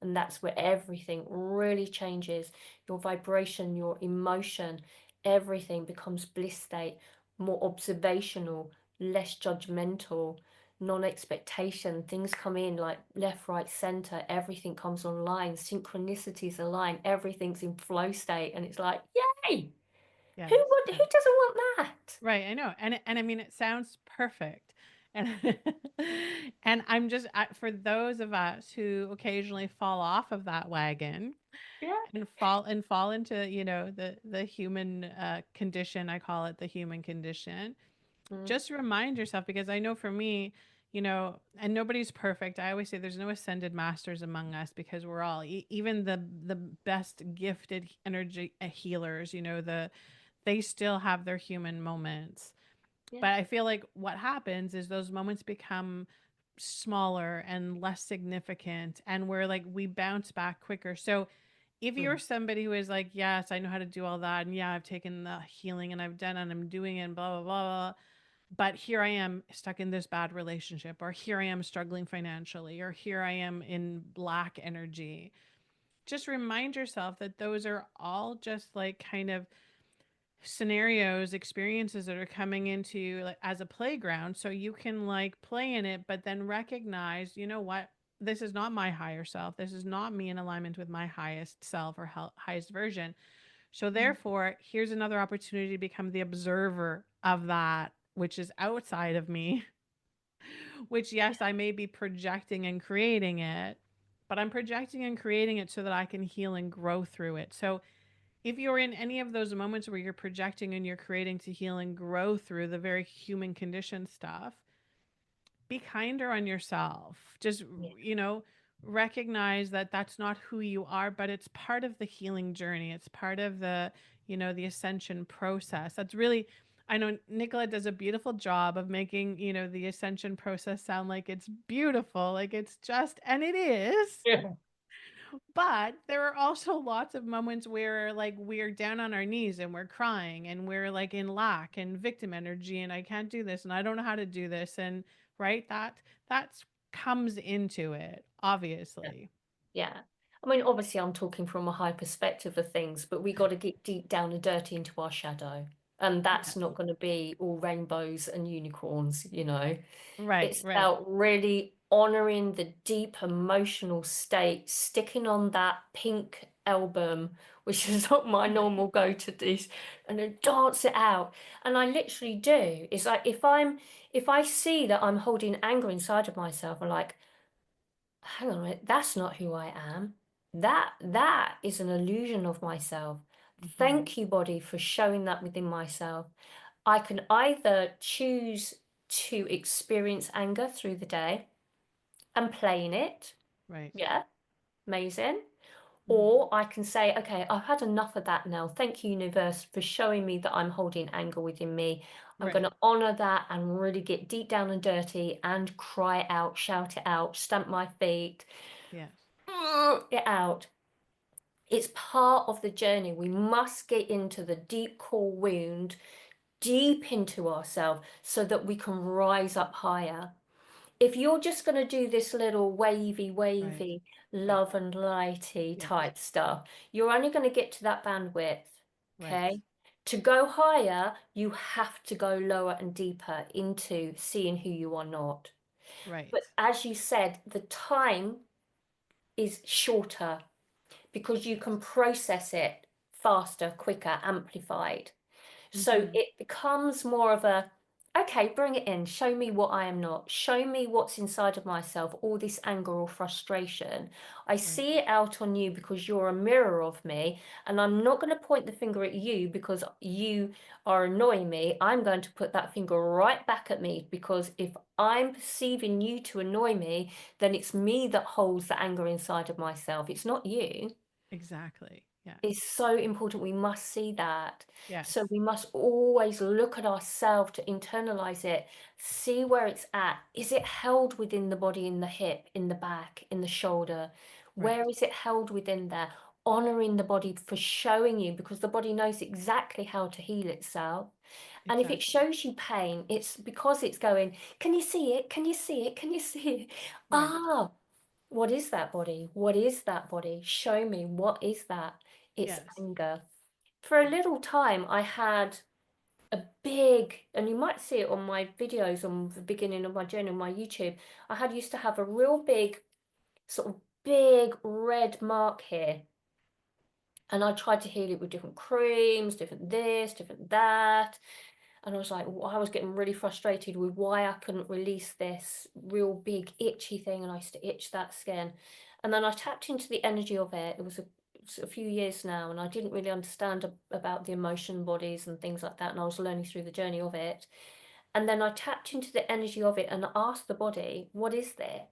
S2: And that's where everything really changes. Your vibration, your emotion, everything becomes bliss state, more observational, less judgmental, non-expectation. Things come in like left, right, center. Everything comes online. Synchronicities align. Everything's in flow state. And it's like, yay!
S1: Yes.
S2: Who
S1: Yes.
S2: doesn't want that?
S1: Right, I know. And I mean it sounds perfect. And and I'm just for those of us who occasionally fall off of that wagon
S2: Yeah.
S1: and fall into, the human condition, I call it the human condition.
S2: Mm,
S1: Just remind yourself, because I know for me, and nobody's perfect. I always say there's no ascended masters among us, because we're all even the best gifted energy healers, they still have their human moments.
S2: yeah.
S1: But I feel like what happens is those moments become smaller and less significant, and we're like we bounce back quicker. So if you're
S2: Mm.
S1: somebody who is like, yes, I know how to do all that, and yeah, I've taken the healing and I've done and I'm doing it, and blah blah blah, blah, but here I am stuck in this bad relationship, or here I am struggling financially, or here I am in lack energy. Just remind yourself that those are all just like kind of scenarios, experiences that are coming into like as a playground, so you can like play in it, but then recognize, you know what, this is not my higher self, this is not me in alignment with my highest self or highest version. So
S2: Mm.
S1: therefore here's another opportunity to become the observer of that which is outside of me, which yes, I may be projecting and creating it, but I'm projecting and creating it so that I can heal and grow through it. So if you're in any of those moments where you're projecting and you're creating to heal and grow through the very human condition stuff, be kinder on yourself. Just,
S2: Yeah.
S1: you know, recognize that that's not who you are, but it's part of the healing journey. It's part of the, you know, the ascension process. That's really, I know Nicola does a beautiful job of making, you know, the ascension process sound like it's beautiful, like it's just, and it is.
S2: Yeah.
S1: But there are also lots of moments where like we're down on our knees and we're crying and we're like in lack and victim energy and I can't do this and I don't know how to do this, and right, that's comes into it, obviously.
S2: Yeah. I mean, obviously, I'm talking from a high perspective of things, but we got to get deep down and dirty into our shadow. And that's
S1: Yes.
S2: not going to be all rainbows and unicorns, you know.
S1: Right,
S2: It's
S1: right.
S2: about really honoring the deep emotional state, sticking on that pink album, which is not my normal go-to dish, and then dance it out. And I literally do. It's like if I see that I'm holding anger inside of myself, I'm like, hang on a minute, that's not who I am. That is an illusion of myself.
S1: Hmm.
S2: Thank you, body, for showing that within myself. I can either choose to experience anger through the day and playing it.
S1: Right.
S2: Yeah, amazing.
S1: Hmm.
S2: Or I can say, okay, I've had enough of that now. Thank you, universe, for showing me that I'm holding anger within me. I'm going
S1: Right.
S2: to honor that and really get deep down and dirty and cry out, shout it out, stamp my feet,
S1: Yes.
S2: it out. It's part of the journey. We must get into the deep core wound, deep into ourselves, so that we can rise up higher. If you're just going to do this little wavy,
S1: Right.
S2: wavy,
S1: Right.
S2: love and lighty
S1: Yes.
S2: type stuff, you're only going to get to that bandwidth.
S1: Right.
S2: Okay. To go higher, you have to go lower and deeper into seeing who you are not.
S1: Right.
S2: But as you said, the time is shorter because you
S1: Yes.
S2: can process it faster, quicker, amplified. So
S1: Hmm.
S2: it becomes more of a, okay, bring it in. Show me what I am not. Show me what's inside of myself, all this anger or frustration. I
S1: Right.
S2: see it out on you because you're a mirror of me. And I'm not going to point the finger at you because you are annoying me. I'm going to put that finger right back at me because if I'm perceiving you to annoy me, then it's me that holds the anger inside of myself. It's not you.
S1: Exactly. Yes.
S2: Is so important. We must see that. So
S1: Yes.
S2: we must always look at ourselves to internalize it, see where it's at. Is it held within the body, in the hip, in the back, in the shoulder?
S1: Right.
S2: Where is it held within there? Honoring the body for showing you, because the body knows exactly how to heal itself. And if it
S1: Exactly.
S2: shows you pain, it's because it's going, can you see it? Can you see it? Can you see it?
S1: Right.
S2: Ah, what is that body? What is that body? Show me, what is that? It's
S1: Yes.
S2: anger. For a
S1: Yes.
S2: little time, I had a big, and you might see it on my videos on the beginning of my journey on my YouTube. I had used to have a real big, sort of big red mark here. And I tried to heal it with different creams, different this, different that. And I was like, I was getting really frustrated with why I couldn't release this real big itchy thing. And I used to itch that skin. And then I tapped into the energy of it. It was a few years now, and I didn't really understand about the emotion bodies and things like that. And I was learning through the journey of it. And then I tapped into the energy of it and asked the body, what is this?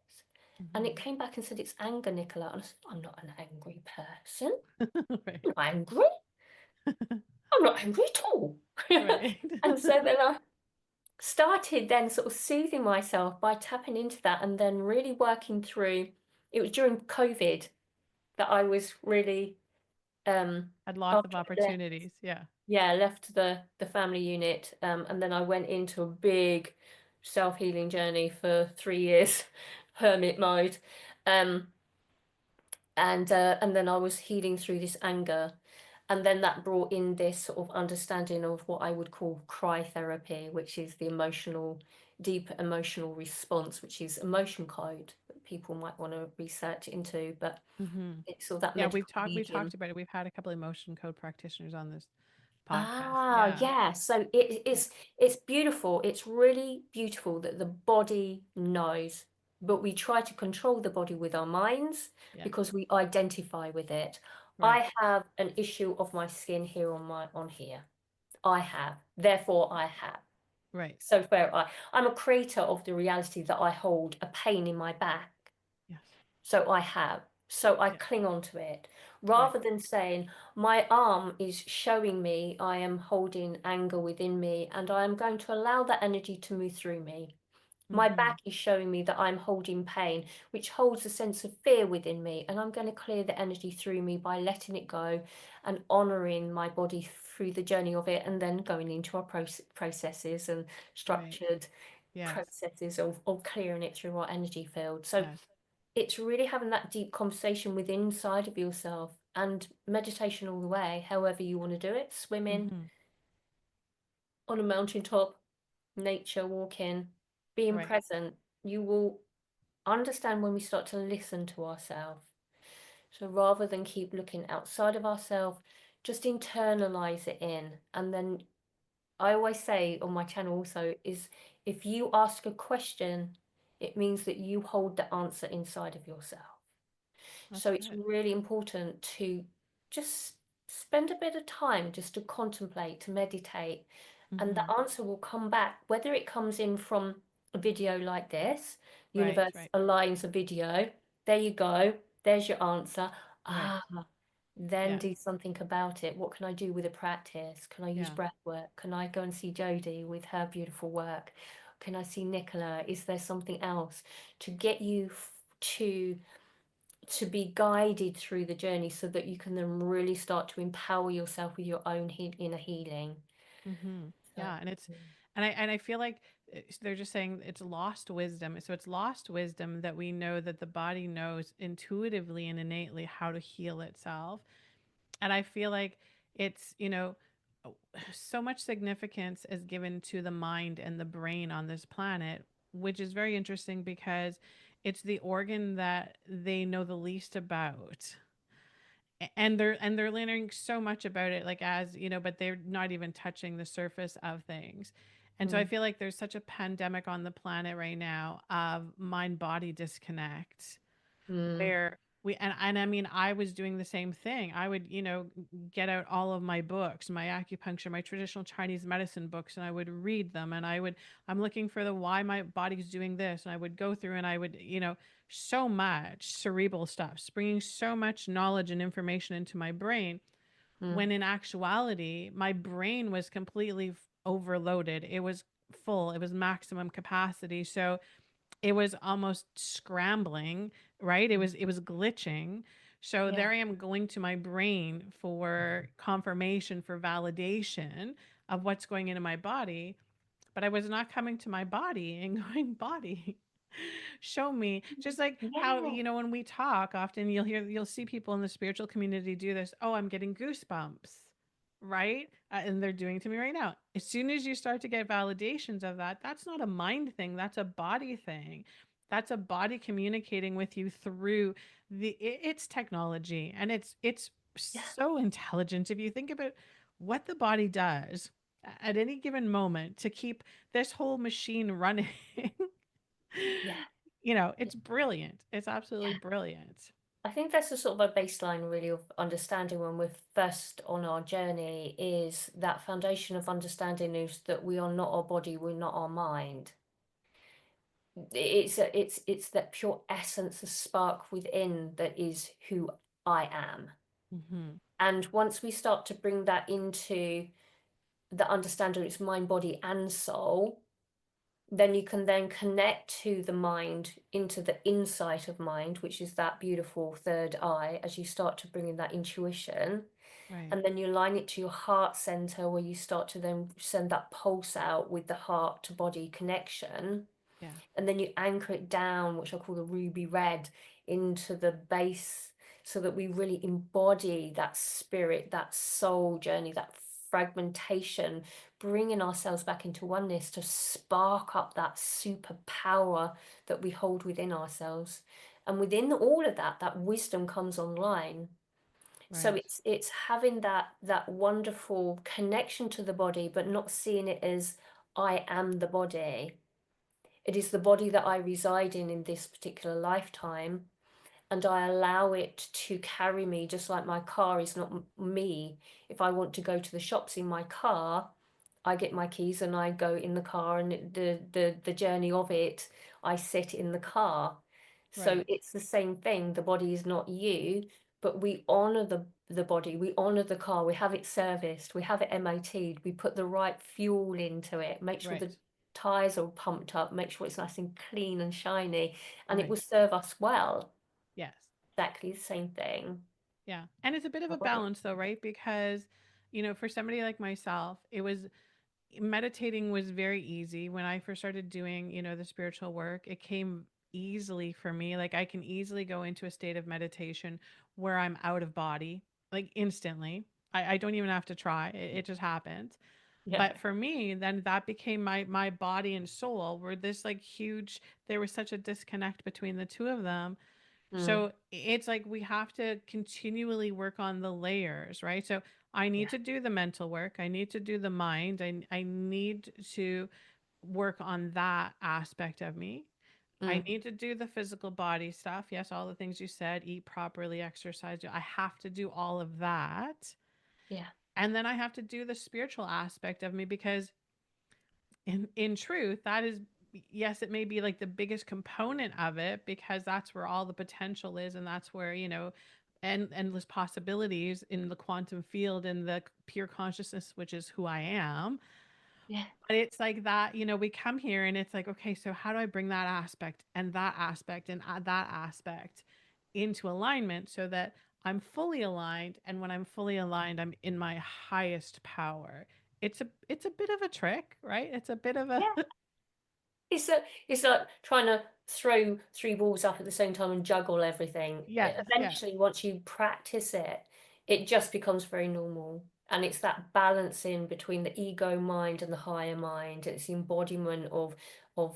S2: And it
S1: Hmm.
S2: came back and said, it's anger, Nicola. And I said, I'm not an angry person.
S1: Right.
S2: I'm not angry. I'm not angry at all.
S1: Right.
S2: And so then started then sort of soothing myself by tapping into that and then really working through. It was during COVID that I was really,
S1: Had lots of
S2: after I left,
S1: opportunities. Yeah.
S2: yeah, left the family unit, and then I went into a big self-healing journey for 3 years, hermit mode, um, and then I was healing through this anger, and then that brought in this sort of understanding of what I would call cry therapy, which is the deep emotional response, which is emotion code that people might want to research into, but
S1: Hmm.
S2: it's sort of that
S1: Yeah,
S2: medical
S1: we've talked
S2: medium.
S1: about it. We've had a couple of emotion code practitioners on this podcast.
S2: Ah,
S1: Yeah.
S2: yeah. So
S1: Yeah.
S2: it's beautiful. It's really beautiful that the body knows, but we try to control the body with our minds
S1: Yeah.
S2: because we identify with it.
S1: Right.
S2: I have an issue of my skin here on here. I have, therefore I have.
S1: Right.
S2: So where I'm a creator of the reality that I hold a pain in my back.
S1: Yes.
S2: So I have. So I
S1: Yeah.
S2: cling on to it
S1: Right.
S2: rather than saying, my arm is showing me I am holding anger within me and I am going to allow that energy to move through me. My
S1: Hmm.
S2: back is showing me that I'm holding pain, which holds a sense of fear within me. And I'm going to clear the energy through me by letting it go and honoring my body through the journey of it, and then going into our processes and
S1: Right.
S2: structured
S1: Yes.
S2: processes of clearing it through our energy field. So
S1: Yes.
S2: it's really having that deep conversation with inside of yourself, and meditation all the way, however you want to do it, swimming
S1: Hmm.
S2: on a mountaintop, nature, walking, being
S1: Right.
S2: present. You will understand when we start to listen to ourselves. So rather than keep looking outside of ourselves, just internalize it in. And then I always say on my channel also is, if you ask a question, it means that you hold the answer inside of yourself.
S1: That's
S2: So it's
S1: good.
S2: really important to just spend a bit of time just to contemplate, to meditate, and the
S1: Hmm.
S2: answer will come back, whether it comes in from a video like this,
S1: Right.
S2: universe
S1: Right.
S2: aligns a video, there you go, there's your answer.
S1: Right.
S2: Ah, then
S1: Yes.
S2: do something about it. What can I do with a practice? Can I use
S1: Yeah.
S2: breath work? Can I go and see Jodie with her beautiful work? Can I see Nicola? Is there something else to get you to be guided through the journey so that you can then really start to empower yourself with your own inner healing.
S1: Hmm.
S2: So,
S1: Yeah. And I feel like they're just saying it's lost wisdom. So it's lost wisdom that we know that the body knows intuitively and innately how to heal itself. And I feel like it's, so much significance is given to the mind and the brain on this planet, which is very interesting because it's the organ that they know the least about. And they're learning so much about it, like, as you know, but they're not even touching the surface of things. And so I
S2: mm,
S1: feel like there's such a pandemic on the planet right now of mind body disconnect,
S2: mm,
S1: where and I mean, I was doing the same thing. I would, get out all of my books, my acupuncture, my traditional Chinese medicine books, and I would read them, and I'm looking for the why my body's doing this, and I would go through and I would, so much cerebral stuff, bringing so much knowledge and information into my brain,
S2: mm,
S1: when in actuality my brain was completely overloaded. It was full, it was maximum capacity. So it was almost scrambling, right?
S2: mm.
S1: It was glitching. So
S2: Yeah,
S1: there I am going to my brain for confirmation, for validation of what's going into my body, but I was not coming to my body and going, body, show me. Just like how,
S2: yeah,
S1: when we talk often, you'll see people in the spiritual community do this. Oh, I'm getting goosebumps, right? And they're doing it to me right now. As soon as you start to get validations of that, that's not a mind thing, that's a body thing. That's a body communicating with you through it's technology, and it's
S2: yeah,
S1: so intelligent if you think about what the body does at any given moment to keep this whole machine running.
S2: yeah,
S1: It's brilliant. It's absolutely
S2: yeah.
S1: brilliant.
S2: I think that's a sort of a baseline really of understanding when we're first on our journey, is that foundation of understanding is that we are not our body, we're not our mind. It's that pure essence, the spark within that is who I am.
S1: Hmm.
S2: And once we start to bring that into the understanding it's mind, body, and soul, then you can then connect to the mind, into the insight of mind, which is that beautiful third eye, as you start to bring in that intuition.
S1: Right.
S2: And then you align it to your heart center, where you start to then send that pulse out with the heart to body connection.
S1: Yeah.
S2: And then you anchor it down, which I call the ruby red, into the base, so that we really embody that spirit, that soul journey, that fragmentation, bringing ourselves back into oneness to spark up that superpower that we hold within ourselves. And within all of that, that wisdom comes online. So
S1: Right.
S2: it's having that wonderful connection to the body, but not seeing it as I am the body. It is the body that I reside in this particular lifetime, and I allow it to carry me, just like my car is not me. If I want to go to the shops in my car, I get my keys and I go in the car, and the journey of it, I sit in the car. So
S1: Right.
S2: it's the same thing. The body is not you, but we honor the body, we honor the car, we have it serviced, we have it MOT'd, we put the right fuel into it, make sure the
S1: Right.
S2: tires are pumped up, make sure it's nice and clean and shiny, and it will
S1: Right.
S2: serve us well.
S1: Yes.
S2: Exactly the same thing.
S1: Yeah. And it's a bit of
S2: I
S1: a
S2: love it.
S1: balance though, right? Because, for somebody like myself, it was meditating was very easy when I first started doing, the spiritual work. It came easily for me. Like I can easily go into a state of meditation where I'm out of body, like instantly. I don't even have to try. It just happens.
S2: Yeah.
S1: But for me, then that became my body and soul were this like huge, there was such a disconnect between the two of them.
S2: Mm,
S1: So it's like we have to continually work on the layers, right? So I need
S2: yeah.
S1: to do the mental work. I need to do the mind. I need to work on that aspect of me. I
S2: Mm,
S1: need to do the physical body stuff. Yes, all the things you said, eat properly, exercise. I have to do all of that.
S2: yeah.
S1: And then I have to do the spiritual aspect of me because in truth, that is, yes, it may be like the biggest component of it because that's where all the potential is, and that's where, and endless possibilities in the quantum field and the pure consciousness, which is who I am.
S2: Yeah.
S1: But it's like that, we come here and it's like, okay, so how do I bring that aspect and that aspect and that aspect into alignment so that I'm fully aligned, and when I'm fully aligned, I'm in my highest power. It's a bit of a trick, right? It's a bit of a
S2: Yeah. It's a, it's like trying to throw three balls up at the same time and juggle everything.
S1: yes, yes,
S2: Eventually, once you practice it, it just becomes very normal. And it's that balancing between the ego mind and the higher mind. It's the embodiment of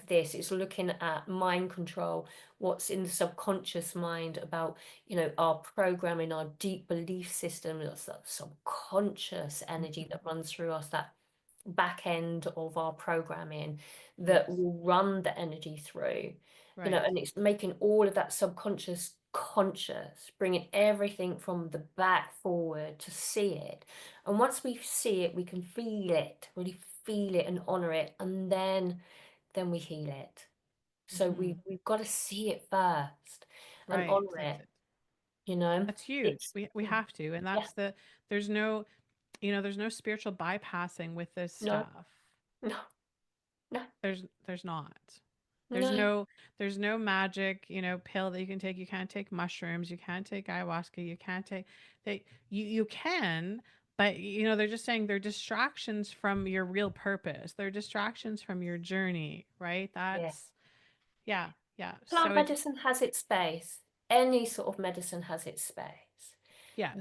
S2: this. It's looking at mind control, what's in the subconscious mind about, our programming, our deep belief system, that's that subconscious energy
S1: mhm,
S2: that runs through us, that back end of our programming that
S1: yes,
S2: will run the energy through,
S1: right,
S2: and it's making all of that subconscious conscious, bringing everything from the back forward to see it. And once we see it, we can feel it, really feel it and honor it, and then we heal it. So
S1: hmm,
S2: we've got to see it first and
S1: right.
S2: honor
S1: That's
S2: it,
S1: it.
S2: you know.
S1: That's huge.
S2: It's
S1: We have to, and
S2: yeah,
S1: that's the there's no there's no spiritual bypassing with this
S2: no,
S1: stuff.
S2: no, no,
S1: There's not. There's
S2: no,
S1: no there's no magic, pill that you can take. You can't take mushrooms, you can't take ayahuasca, you can't take they you can, but they're just saying they're distractions from your real purpose. They're distractions from your journey, right?
S2: yeah.
S1: That's yeah, yeah. So
S2: Plant
S1: it's
S2: medicine has its space. Any sort of medicine has its space.
S1: yes,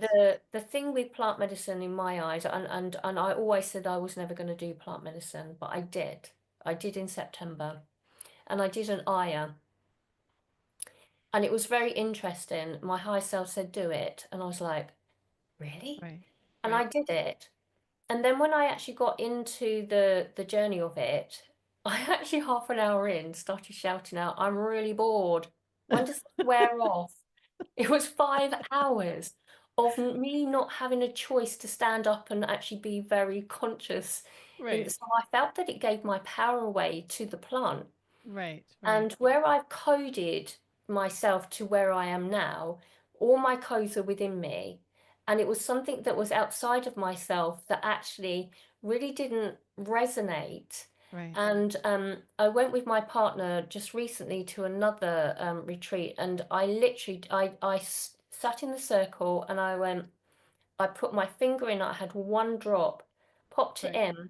S2: The thing with plant medicine in my eyes, and I always said I was never going to do plant medicine, but I did. I did in September, and I did an Aya, and it was very interesting. My higher self said, "Do it," and I was like, "Really?"
S1: right,
S2: And I
S1: right.
S2: did it. And then when I actually got into the journey of it, I actually half an hour in started shouting out, "I'm really bored. When does this wear off?" It was 5 hours of me not having a choice to stand up and actually be very conscious.
S1: Right,
S2: So I felt that it gave my power away to the plant.
S1: right, right,
S2: And where I've coded myself to where I am now, all my codes are within me. And it was something that was outside of myself that actually really didn't resonate.
S1: Right.
S2: And I went with my partner just recently to another retreat, and I literally sat in the circle and I put my finger in. I had one drop, popped it
S1: Right.
S2: in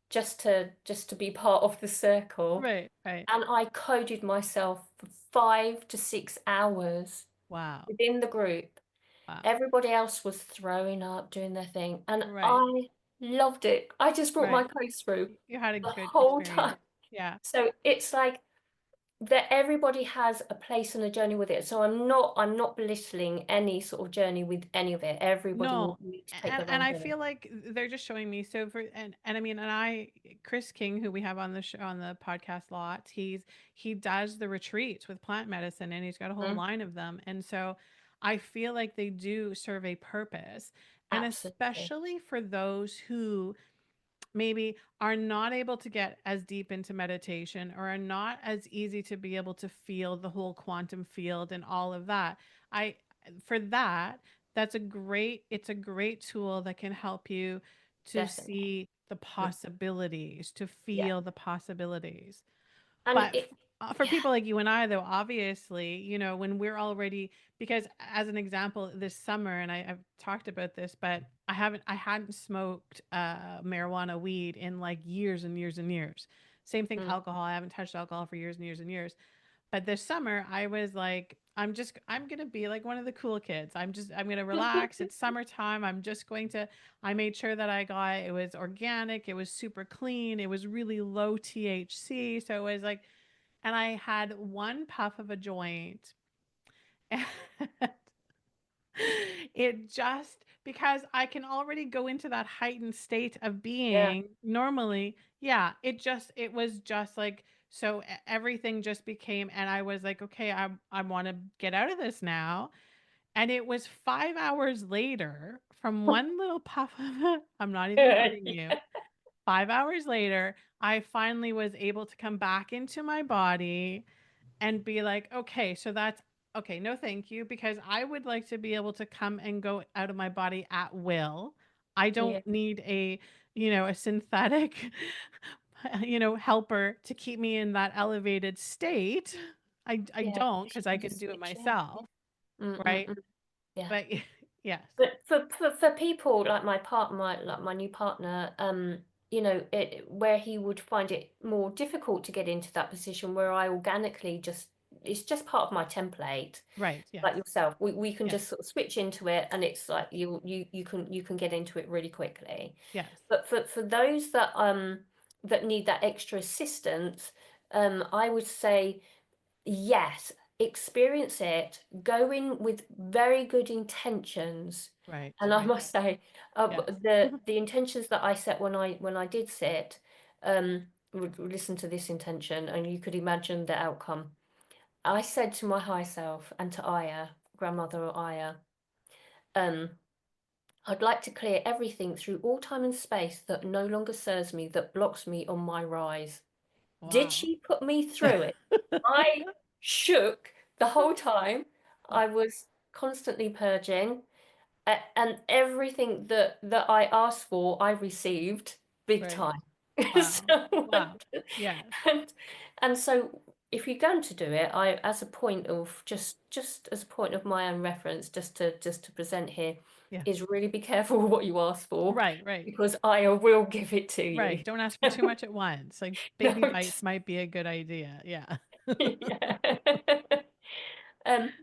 S2: just to be part of the circle,
S1: Right. Right.
S2: and I coded myself for 5 to 6 hours
S1: Wow.
S2: within the group.
S1: Wow.
S2: Everybody else was throwing up, doing their thing, and
S1: Right.
S2: I loved it. I just brought my
S1: Right.
S2: codes through
S1: You had a
S2: the
S1: good
S2: whole
S1: experience.
S2: time.
S1: Yeah.
S2: So it's like that everybody has a place and a journey with it. So I'm not belittling any sort of journey with any of it. Everybody
S1: No,
S2: will need to take their
S1: and
S2: own
S1: I
S2: journey.
S1: feel like they're just showing me. So for and I mean, and I Chris King, who we have on the on the podcast lots, he does the retreats with plant medicine, and he's got a whole
S2: Mhm.
S1: line of them. And so I feel like they do serve a purpose, and
S2: Absolutely.
S1: especially for those who maybe are not able to get as deep into meditation or are not as easy to be able to feel the whole quantum field and all of that. I for that, it's a great tool that can help you to
S2: Definitely.
S1: see the
S2: Mm.
S1: possibilities, to
S2: Yeah.
S1: feel the possibilities.
S2: And
S1: But
S2: it,
S1: for
S2: yeah.
S1: people like you and I, though, obviously, when we're already, because as an example, this summer, and I've talked about this, but I hadn't smoked marijuana, weed in like years and years and years. Same thing,
S2: Mm.
S1: alcohol. I haven't touched alcohol for years and years and years. But this summer, I was like, I'm going to be like one of the cool kids. I'm going to relax. It's summertime. I made sure that it was organic. It was super clean. It was really low THC. So it was like, and I had one puff of a joint. And it just, because I can already go into that heightened state of
S2: Yeah.
S1: being normally, yeah, it was just like, so everything just became, and I was like, okay, I want to get out of this now. And it was 5 hours later from one little puff of it. I'm not even kidding you. 5 hours later, I finally was able to come back into my body and be like, okay, so that's okay, no thank you, because I would like to be able to come and go out of my body at will. I
S2: Yeah.
S1: don't need a synthetic, helper to keep me in that elevated state. I
S2: Yeah.
S1: don't,
S2: If you
S1: because I
S2: can
S1: can
S2: just
S1: do it
S2: switch it.
S1: myself, right?
S2: Mm-mm-mm. Yeah.
S1: But yes,
S2: But for people like my new partner, where he would find it more difficult to get into that position where I organically just it's just part of my template,
S1: right, yes,
S2: like yourself. We can
S1: yes,
S2: just sort of switch into it, and it's like you can get into it really quickly.
S1: yes,
S2: But for those that need that extra assistance, I would say yes, experience it, go in with very good intentions.
S1: right,
S2: And I
S1: right,
S2: must say,
S1: yes.
S2: the intentions that I set when I did sit, listen to this intention, and you could imagine the outcome. I said to my high self and to Aya, grandmother Aya, um, I'd like to clear everything through all time and space that no longer serves me, that blocks me on my rise. Did
S1: Wow.
S2: she put me through it? I shook the whole time. I was constantly purging, and everything that I asked for, I received big
S1: Right.
S2: time.
S1: Wow.
S2: So,
S1: Wow. Yes.
S2: and and so if you're going to do it, I as a point of just as a point of my own reference, just to present here,
S1: Yes.
S2: is really be careful with what you ask for,
S1: Right, right.
S2: because I will give it to you.
S1: Right. Don't ask for too much at once. Like
S2: No,
S1: baby bites might be a good idea. Yeah.
S2: yeah. Um,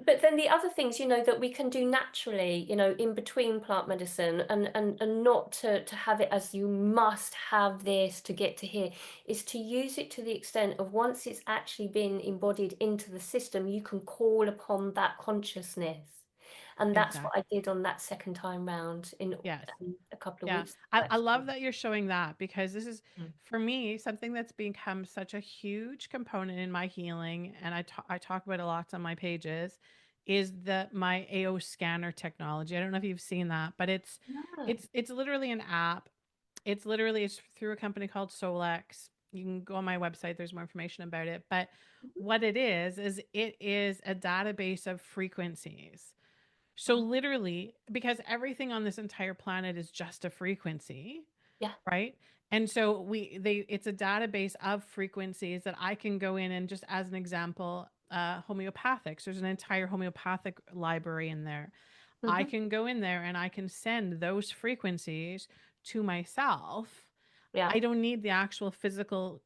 S2: but then the other things, that we can do naturally, in between plant medicine, and not to have it as you must have this to get to here, is to use it to the extent of once it's actually been embodied into the system, you can call upon that consciousness. And that's what I
S1: Exactly.
S2: did on that second time round in
S1: Yes.
S2: a couple of
S1: Yeah.
S2: weeks
S1: I
S2: back.
S1: love that you're showing that, because this is,
S2: Mm.
S1: for me, something that's become such a huge component in my healing. And I talk about it lots on my pages, is my AO scanner technology. I don't know if you've seen that, but
S2: No.
S1: it's literally an app. It's through a company called Solex. You can go on my website. There's more information about it. But what it is it is a database of frequencies. So
S2: Oh,
S1: literally, because everything on this entire planet is just a frequency,
S2: Yeah.
S1: right? And so it's a database of frequencies that I can go in and, just as an example, homeopathics. There's an entire homeopathic library in there. I
S2: Hmm.
S1: can go in there and I can send those frequencies to myself.
S2: Yeah.
S1: I don't need the actual physical,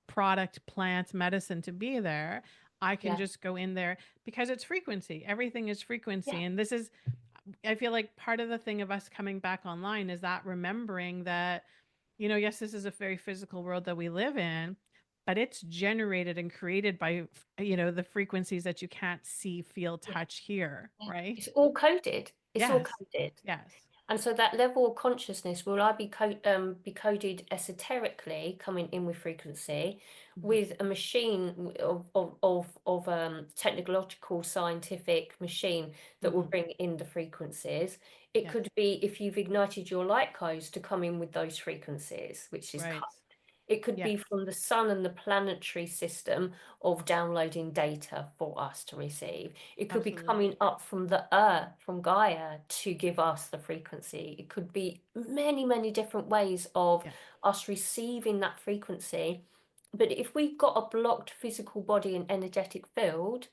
S1: product, plant, medicine to be there. I can
S2: Yeah.
S1: just go in there because it's frequency. Everything is
S2: Yeah.
S1: frequency. And this is, I feel like part of the thing of us coming back online is that remembering that, yes, this is a very physical world that we live in, but it's generated and created by, the frequencies that you can't see, feel,
S2: Yeah.
S1: touch, hear,
S2: Yeah.
S1: right?
S2: It's all coded. It's all
S1: Yes.
S2: coded.
S1: Yes.
S2: And so that level of consciousness will I be coded esoterically, coming in with frequency,
S1: Mhm.
S2: with a machine of technological scientific machine that will
S1: Mhm.
S2: bring in the frequencies. It
S1: Yes.
S2: could be if you've ignited your light codes to come in with those frequencies, which is
S1: Right.
S2: code. It could be
S1: Yes.
S2: from the sun and the planetary system of downloading data for us to receive. It could be
S1: Absolutely.
S2: coming up from the earth, from Gaia, to give us the frequency. It could be many, many different ways of
S1: Yeah.
S2: us receiving that frequency. But if we've got a blocked physical body and energetic field,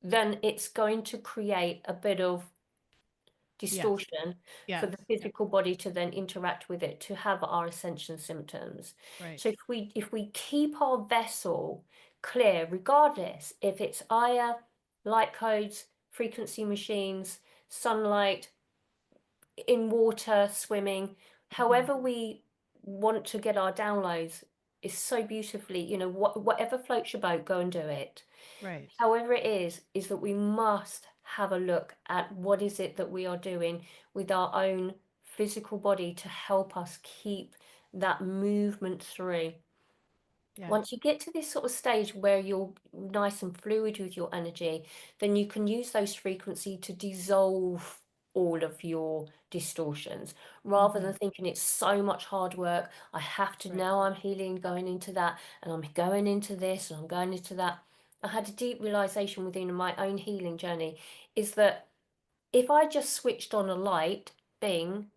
S2: then it's going to create a bit of
S1: Yes.
S2: distortion for
S1: Yes.
S2: the
S1: Yes.
S2: physical body to then interact with it to have our ascension symptoms.
S1: Right.
S2: So if we keep our vessel clear, regardless if it's Aya, light codes, frequency machines, sunlight, in water, swimming,
S1: Mhm.
S2: however we want to get our downloads is so beautifully, whatever floats your boat, go and do it.
S1: Right.
S2: However it is that we must have a look at what is it that we are doing with our own physical body to help us keep that movement through.
S1: Yes.
S2: Once you get to this sort of stage where you're nice and fluid with your energy, then you can use those frequency to dissolve all of your distortions rather than
S1: Mhm.
S2: thinking it's so much hard work. I have to,
S1: Right.
S2: now I'm healing, going into that, and I'm going into this, and I'm going into that. I had a deep realization within my own healing journey is that if I just switched on a light, bing,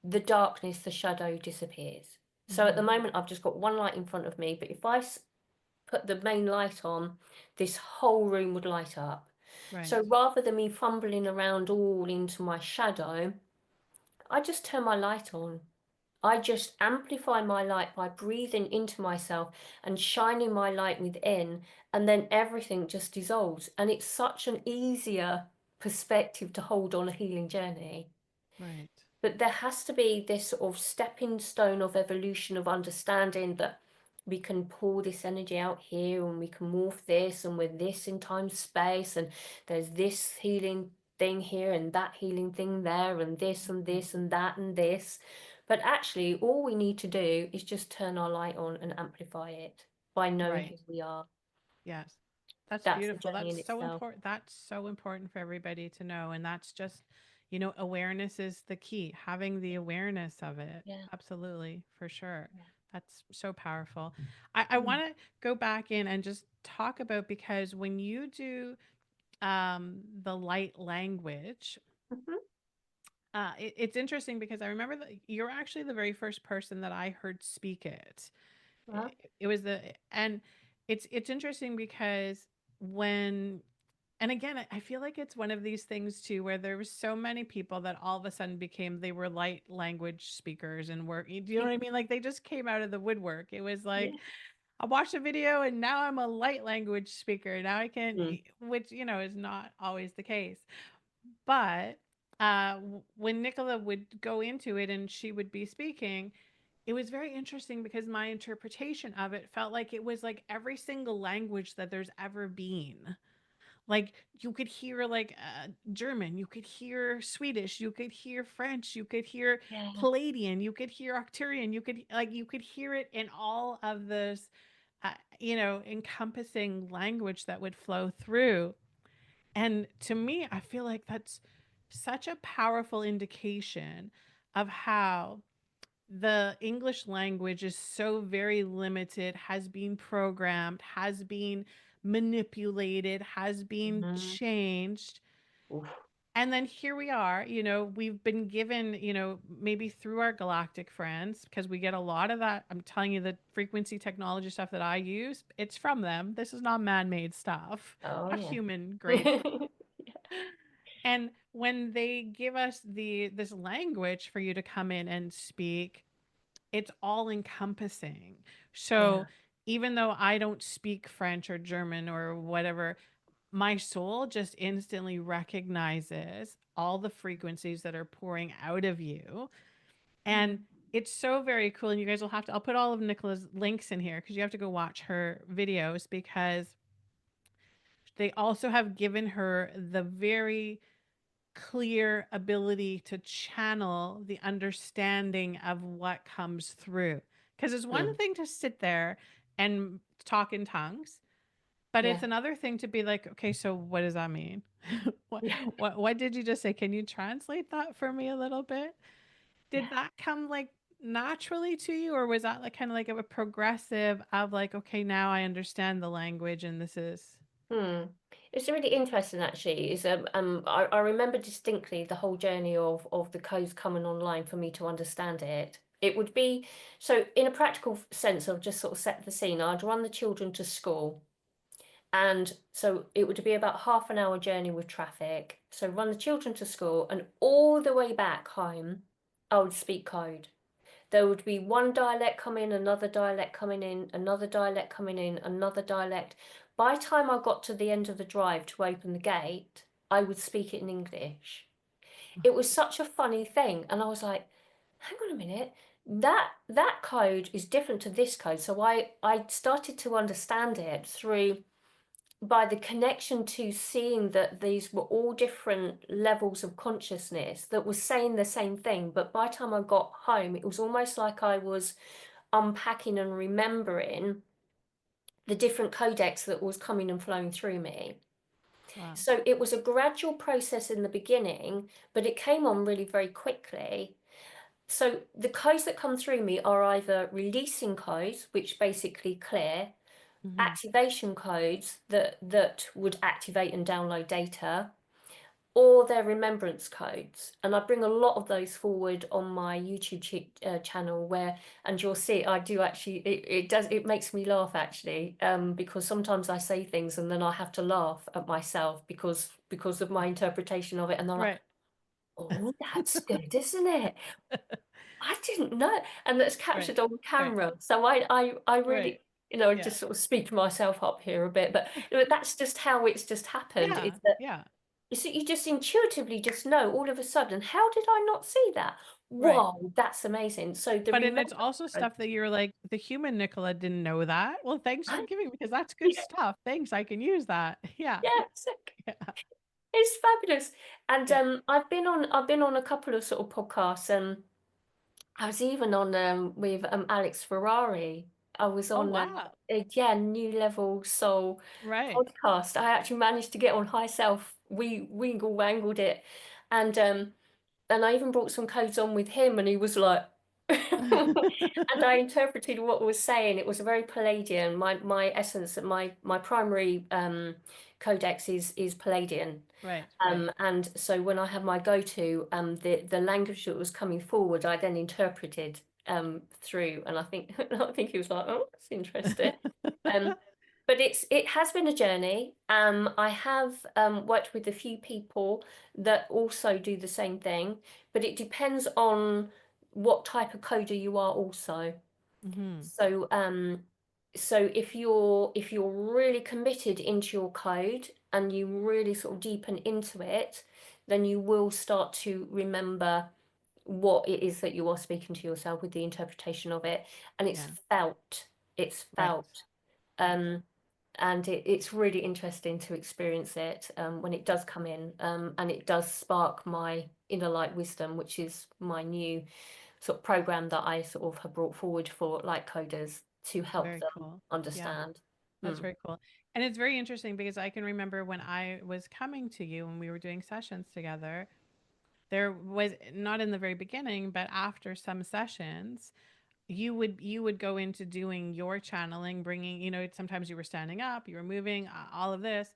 S2: the darkness, the shadow disappears. So at the
S1: Mhm.
S2: moment, I've just got one light in front of me, but if I put the main light on, this whole room would light up.
S1: Right.
S2: So rather than me fumbling around all into my shadow, I just turn my light on. I just amplify my light by breathing into myself and shining my light within, and then everything just dissolves. And it's such an easier perspective to hold on a healing journey.
S1: Right.
S2: But there has to be this sort of stepping stone of evolution of understanding that we can pull this energy out here and we can morph this and with this in time space and there's this healing thing here and that healing thing there and this and
S1: Mhm.
S2: this and that and this. But actually, all we need to do is just turn our light on and amplify it by knowing
S1: Right.
S2: who we are.
S1: Yes. That's
S2: That's the
S1: beautiful.
S2: journey
S1: That's
S2: in
S1: so
S2: itself.
S1: important. That's so important for everybody to know. And that's just, awareness is the key. Having the awareness of it.
S2: Yeah.
S1: Absolutely, for sure.
S2: Yeah.
S1: That's so powerful. I
S2: Mm.
S1: want to go back in and just talk about, because when you do the light language,
S2: Mhm.
S1: it's interesting because I remember that you're actually the very first person that I heard speak it.
S2: Well,
S1: It was and it's interesting because when, and again, I feel like it's one of these things too, where there was so many people that all of a sudden they were light language speakers and were, do you know
S2: yeah.
S1: what I mean? Like they just came out of the woodwork. It was like,
S2: Yeah.
S1: I watched a video and now I'm a light language speaker. Now I can,
S2: Mm.
S1: which, is not always the case. But when Nicola would go into it and she would be speaking, it was very interesting because my interpretation of it felt like it was like every single language that there's ever been. Like you could hear like German, you could hear Swedish, you could hear French, you could hear
S2: Yeah.
S1: Palladian, you could hear Arcturian, you could hear it in all of this, encompassing language that would flow through. And to me, I feel like that's such a powerful indication of how the English language is so very limited, has been programmed, has been manipulated, has been
S2: Mhm.
S1: changed.
S2: Oof.
S1: And then here we are, we've been given, maybe through our galactic friends, because we get a lot of that. I'm telling you, the frequency technology stuff that I use, it's from them. This is not man made stuff,
S2: Oh
S1: not
S2: yeah.
S1: human grade stuff. And when they give us this language for you to come in and speak, it's all encompassing. So
S2: Yeah.
S1: even though I don't speak French or German or whatever, my soul just instantly recognizes all the frequencies that are pouring out of you. And
S2: Mm.
S1: it's so very cool. And you guys will have to, I'll put all of Nicola's links in here because you have to go watch her videos, because they also have given her the very clear ability to channel the understanding of what comes through. Because it's one
S2: Mm.
S1: thing to sit there and talk in tongues, but it's
S2: Yeah.
S1: another thing to be like, okay, so what does that mean? what,
S2: Yeah.
S1: what did you just say? Can you translate that for me a little bit? Did
S2: Yeah.
S1: that come like naturally to you, or was that like kind of like a progressive of like, okay, now I understand the language and this is
S2: Hmm. It's really interesting actually. Is I remember distinctly the whole journey of the codes coming online for me to understand it. It would be so in a practical sense of just sort of set the scene. I'd run the children to school, and so it would be about half an hour journey with traffic. So run the children to school, and all the way back home, I would speak code. There would be one dialect coming, another dialect coming in, another dialect coming in, another dialect. By the time I got to the end of the drive to open the gate, I would speak it in English. It was such a funny thing. And I was like, hang on a minute, that code is different to this code. So I started to understand it through by the connection to seeing that these were all different levels of consciousness that was saying the same thing. But by the time I got home, it was almost like I was unpacking and remembering the different codex that was coming and flowing through me.
S1: wow.
S2: So it was a gradual process in the beginning, but it came on really very quickly. So the codes that come through me are either releasing codes, which basically clear,
S1: Hmm.
S2: activation codes that would activate and download data, or their remembrance codes. And I bring a lot of those forward on my YouTube channel, where, and you'll see, I do actually, it makes me laugh actually, because sometimes I say things and then I have to laugh at myself because of my interpretation of it. And they're like,
S1: Right.
S2: oh, that's good, isn't it? I didn't know. And that's
S1: Right.
S2: captured on
S1: Right.
S2: camera. So I
S1: Right.
S2: really,
S1: Yeah.
S2: just sort of speak myself up here a bit, but that's just how it's just happened.
S1: Yeah.
S2: Is that
S1: Yeah.
S2: you just intuitively just know all of a sudden, how did I not see that?
S1: Right.
S2: Whoa, that's amazing. So the
S1: But and
S2: remembrance
S1: it's also
S2: code,
S1: stuff that you're like, the human Nicola didn't know that. Well, thanks for giving me, because that's good
S2: yeah,
S1: stuff. Thanks. I can use that. Yeah.
S2: yeah,
S1: Yeah.
S2: it's fabulous. And
S1: Yeah.
S2: I've been on a couple of sort of podcasts. I was even on with Alex Ferrari. I was
S1: Oh,
S2: on
S1: wow.
S2: a yeah, New Level Soul
S1: Right.
S2: podcast. I actually managed to get on High Self. We wingle wangled it, and I even brought some codes on with him, and he was like, and I interpreted what was saying. It was very Palladian. My essence, my primary codex is Palladian.
S1: Right. Right.
S2: And so when I had my go-to, the language that was coming forward, I then interpreted through, and I think I think he was like, "Oh, that's interesting." Um, but it has been a journey. I have worked with a few people that also do the same thing, but it depends on what type of coder you are also.
S1: Hmm.
S2: So if you're really committed into your code and you really sort of deepen into it, then you will start to remember what it is that you are speaking to yourself with the interpretation of it, and it's
S1: Yeah.
S2: felt. It's
S1: Right.
S2: felt.
S1: Right.
S2: Um, and it's really interesting to experience it when it does come in, and it does spark my inner light wisdom, which is my new sort of program that I sort of have brought forward for light coders to help
S1: Very
S2: them
S1: cool. Yeah.
S2: understand.
S1: That's
S2: Mm.
S1: very cool. And it's very interesting because I can remember when I was coming to you when we were doing sessions together, there was not in the very beginning, but after some sessions, you would go into doing your channeling, bringing, sometimes you were standing up, you were moving, all of this.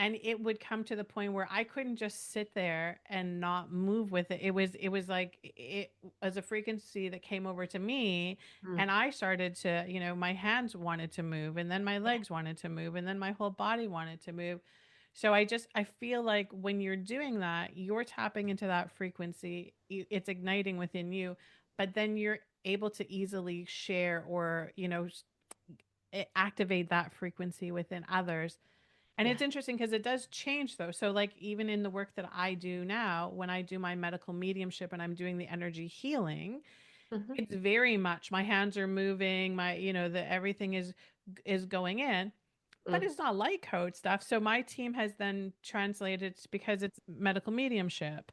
S1: and it would come to the point where I couldn't just sit there and not move with it. It was like it was a frequency that came over to me,
S2: Mm.
S1: and I started to, my hands wanted to move, and then my
S2: Yeah.
S1: legs wanted to move, and then my whole body wanted to move. So I feel like when you're doing that, you're tapping into that frequency. It's igniting within you, but then you're able to easily share or, activate that frequency within others. And
S2: Yeah.
S1: it's interesting because it does change though. So like even in the work that I do now, when I do my medical mediumship and I'm doing the energy healing,
S2: Hmm.
S1: it's very much my hands are moving, my, the everything is going in, but
S2: Mm.
S1: it's not light code stuff. So my team has then translated because it's medical mediumship.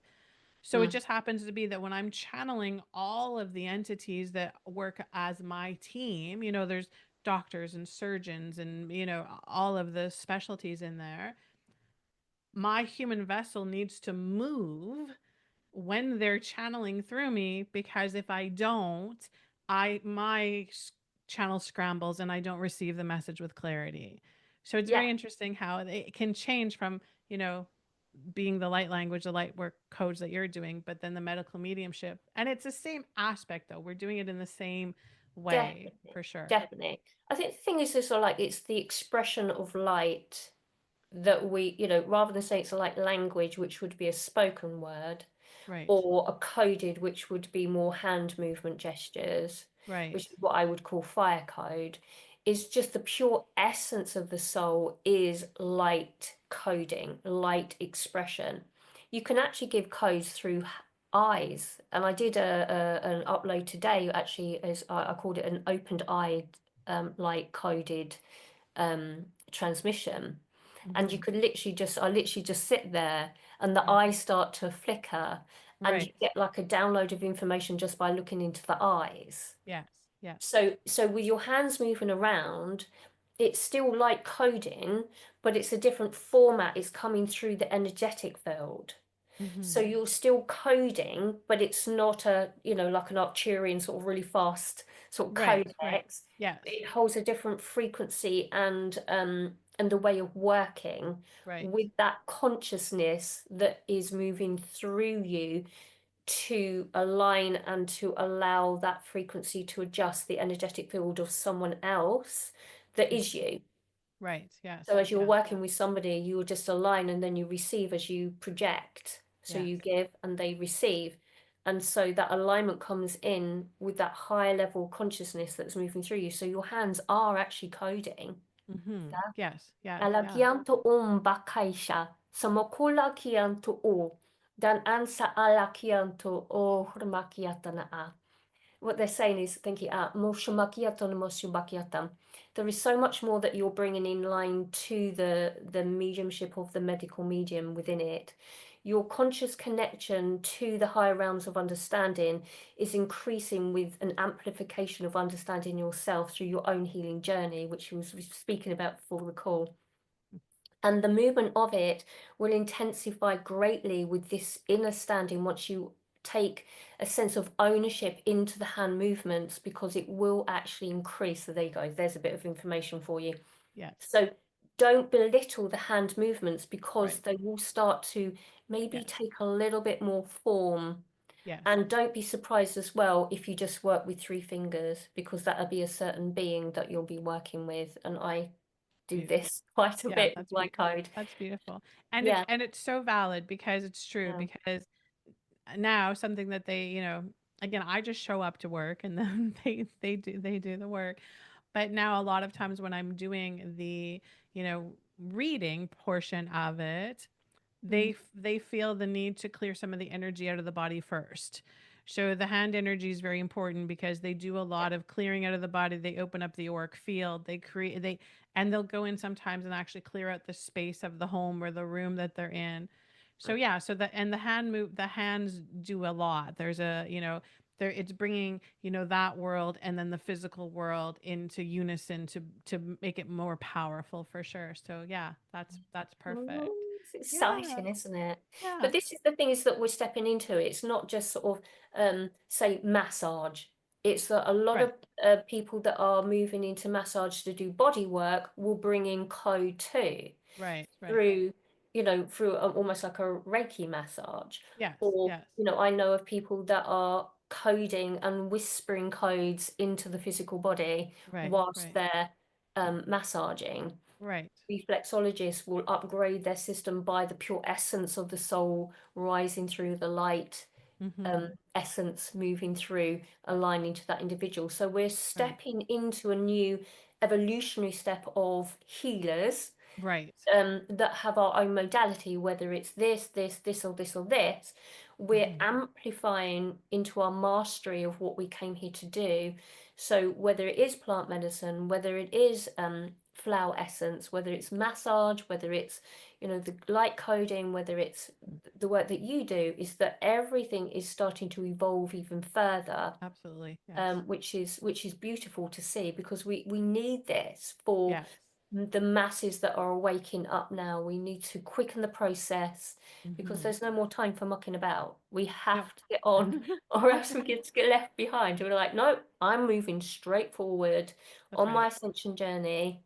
S1: So it
S2: Mm.
S1: just happens to be that when I'm channeling all of the entities that work as my team, there's doctors and surgeons and, all of the specialties in there. My human vessel needs to move when they're channeling through me, because if I don't, channel scrambles and I don't receive the message with clarity. So it's
S2: Yeah.
S1: very interesting how it can change from, you know, being the light language, the light work codes that you're doing, but then the medical mediumship. And it's the same aspect though. We're doing it in the same way
S2: Definitely.
S1: for sure.
S2: Definitely. I think the thing is also like it's the expression of light that we, rather than say it's like language, which would be a spoken word,
S1: Right.
S2: or a coded, which would be more hand movement gestures, which
S1: Right.
S2: is what I would call fire code, is just the pure essence of the soul is light coding, light expression. You can actually give codes through eyes, and I did an upload today actually as I called it an opened eye light coded transmission, and you
S1: Hmm.
S2: could literally just I literally just sit there and the
S1: Right.
S2: eyes start to flicker, and you
S1: Right.
S2: get like a download of information just by looking into the eyes.
S1: Yes. Yes.
S2: So with your hands moving around, it's still like coding, but it's a different format. It's coming through the energetic field. So
S1: Hmm.
S2: you're still coding, but it's not a, like an Arcturian sort of really fast sort of
S1: Right. Right.
S2: codex.
S1: Yes.
S2: It holds a different frequency and the way of working
S1: Right.
S2: with that consciousness that is moving through you to align and to allow that frequency to adjust the energetic field of someone else that is you.
S1: Right. Yes.
S2: So as you're
S1: Yeah.
S2: working with somebody, you will just align and then you receive as you project. So
S1: Yes.
S2: you give and they receive. And so that alignment comes in with that higher level consciousness that's moving through you. So your hands are actually coding.
S1: Hmm.
S2: Yeah.
S1: Yes. Yes. Yeah.
S2: Alagyan to bakay siya. Sa makulakyan to dan ansa alakyan to hurmakyata na what they're saying is thinking there is so much more that you're bringing in line to the mediumship of the medical medium within it. Your conscious connection to the higher realms of understanding is increasing with an amplification of understanding yourself through your own healing journey, which you was speaking about before the call. And the movement of it will intensify greatly with this inner standing once you take a sense of ownership into the hand movements, because it will actually increase. So there you go, there's a bit of information for you.
S1: Yes.
S2: So don't belittle the hand movements, because
S1: Right.
S2: they will start to maybe
S1: Yes.
S2: take a little bit more form.
S1: Yes.
S2: And don't be surprised as well if you just work with 3 fingers, because that'll be a certain being that you'll be working with. And I do
S1: Beautiful.
S2: this quite a
S1: Yeah,
S2: bit with my code.
S1: that's beautiful. And
S2: Yeah.
S1: it's so valid because it's true,
S2: Yeah.
S1: because now something that they, again, I just show up to work and then they do the work. But now a lot of times when I'm doing the, reading portion of it,
S2: Mm.
S1: they feel the need to clear some of the energy out of the body first. So the hand energy is very important because they do a
S2: Yeah.
S1: lot of clearing out of the body. They open up the auric field. And they'll go in sometimes and actually clear out the space of the home or the room that they're in. So yeah, the hands do a lot. There's a, there it's bringing, that world and then the physical world into unison to make it more powerful for sure. So yeah, that's
S2: Mm,
S1: perfect.
S2: it's
S1: Yeah.
S2: exciting, isn't it?
S1: Yeah.
S2: But this is the thing, is that we're stepping into it. It's not just sort of say massage. It's that a lot
S1: Right.
S2: of people that are moving into massage to do body work will bring in code too.
S1: Right. Right.
S2: through, through almost like a Reiki massage.
S1: Yes.
S2: Or,
S1: Yes.
S2: I know of people that are coding and whispering codes into the physical body
S1: Right.
S2: whilst
S1: Right.
S2: they're massaging.
S1: Right.
S2: Reflexologists will upgrade their system by the pure essence of the soul rising through the light,
S1: Mm-hmm.
S2: essence moving through, aligning to that individual. So we're
S1: Right.
S2: stepping into a new evolutionary step of healers,
S1: Right.
S2: that have our own modality, whether it's this, or this, or this. We're
S1: Mm-hmm.
S2: amplifying into our mastery of what we came here to do. So whether it is plant medicine, whether it is flower essence, whether it's massage, whether it's the light coding, whether it's the work that you do, is that everything is starting to evolve even further.
S1: Absolutely. Yes.
S2: Which is beautiful to see, because we need this for
S1: Yes.
S2: the masses that are waking up now. We need to quicken the process, because
S1: Mm-hmm.
S2: there's no more time for mucking about. We
S1: Nope.
S2: have to get on, or else we get left behind. We're like, no, I'm moving straight forward
S1: That's
S2: on my
S1: right.
S2: ascension journey.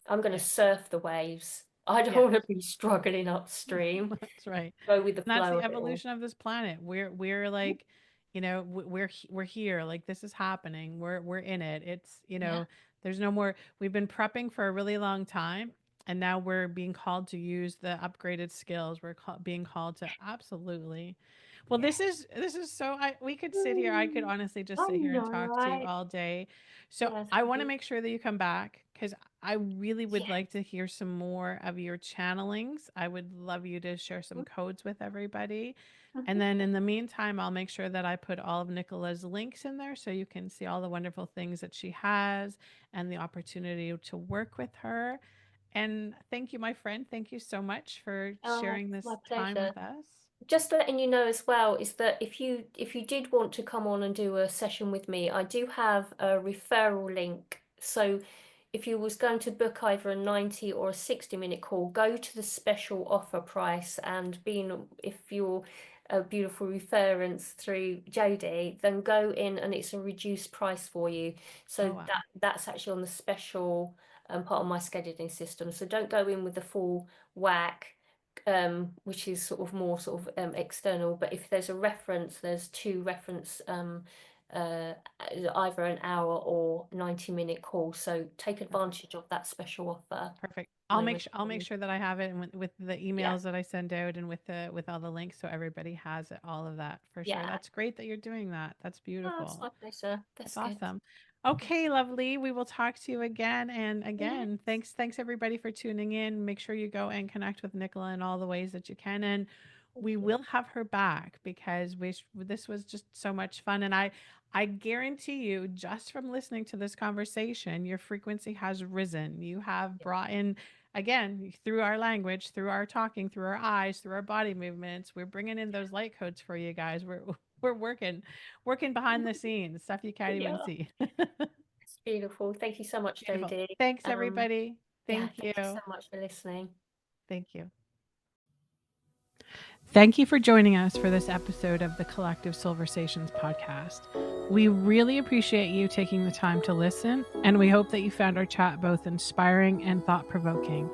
S2: I'm going to
S1: Yes.
S2: surf the waves. I don't
S1: Yes.
S2: want to be struggling upstream.
S1: That's right.
S2: Go with the
S1: And that's
S2: flow
S1: the
S2: of it all.
S1: evolution of this planet. We're like, we're here. Like this is happening. We're in it. It's,
S2: Yeah.
S1: there's no more. We've been prepping for a really long time, and now we're being called to use the upgraded skills. Being called to absolutely. Well,
S2: Yeah.
S1: this is so we could sit here. I could honestly just
S2: I
S1: sit here and
S2: know,
S1: talk to you
S2: right?
S1: all day. So
S2: Yes,
S1: I
S2: we
S1: want to
S2: do.
S1: make sure that you come back because I really would
S2: Yeah.
S1: like to hear some more of your channelings. I would love you to share some codes with everybody. And then in the meantime, I'll make sure that I put all of Nicola's links in there so you can see all the wonderful things that she has and the opportunity to work with her. And thank you, my friend. Thank you so much for
S2: Oh,
S1: sharing
S2: my
S1: this time
S2: pleasure.
S1: with us.
S2: Just letting you know as well is that if you did want to come on and do a session with me, I do have a referral link. So if you was going to book either a 90 or a 60-minute call, go to the special offer price, and if you're a beautiful reference through Jodie, then go in and it's a reduced price for you. So
S1: Oh, wow.
S2: that's actually on the special part of my scheduling system. So don't go in with the full whack, which is sort of more sort of external. But if there's a reference, there's two reference, uh, either an hour or 90-minute call. So take
S1: Perfect.
S2: advantage of that special offer.
S1: Perfect.
S2: Moment.
S1: I'll make sure that I have it and with the
S2: Yeah,
S1: emails that I send out and with all the links so everybody has it, all of that for sure.
S2: yeah.
S1: That's great that you're doing that. That's
S2: Oh, it's
S1: beautiful.
S2: my pleasure.
S1: That's
S2: That's good.
S1: awesome. Okay, lovely. We will talk to you again and
S2: Yeah.
S1: again. Thanks everybody for tuning in. Make sure you go and connect with Nicola in all the ways that you can, and
S2: Thank
S1: we
S2: you.
S1: will have her back because this was just so much fun, and I guarantee you just from listening to this conversation, your frequency has risen. You have brought in again through our language, through our talking, through our eyes, through our body movements. We're bringing in those light codes for you guys. We're working behind the scenes, stuff you can't even
S2: Yeah,
S1: see.
S2: it's beautiful. Thank you so much,
S1: Beautiful.
S2: Jodie.
S1: Thanks, everybody.
S2: Yeah,
S1: Thank
S2: thank you so
S1: you.
S2: much for listening.
S1: Thank you. Thank you for joining us for this episode of the Collective SOULversations podcast. We really appreciate you taking the time to listen, and we hope that you found our chat both inspiring and thought provoking.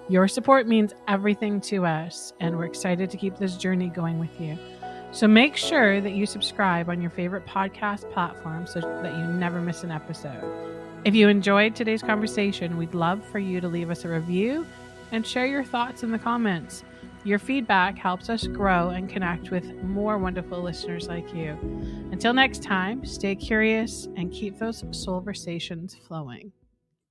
S1: Your support means everything to us, and we're excited to keep this journey going with you. So make sure that you subscribe on your favorite podcast platform so that you never miss an episode. If you enjoyed today's conversation, we'd love for you to leave us a review and share your thoughts in the comments. Your feedback helps us grow and connect with more wonderful listeners like you. Until next time, stay curious and keep those SOULversations flowing.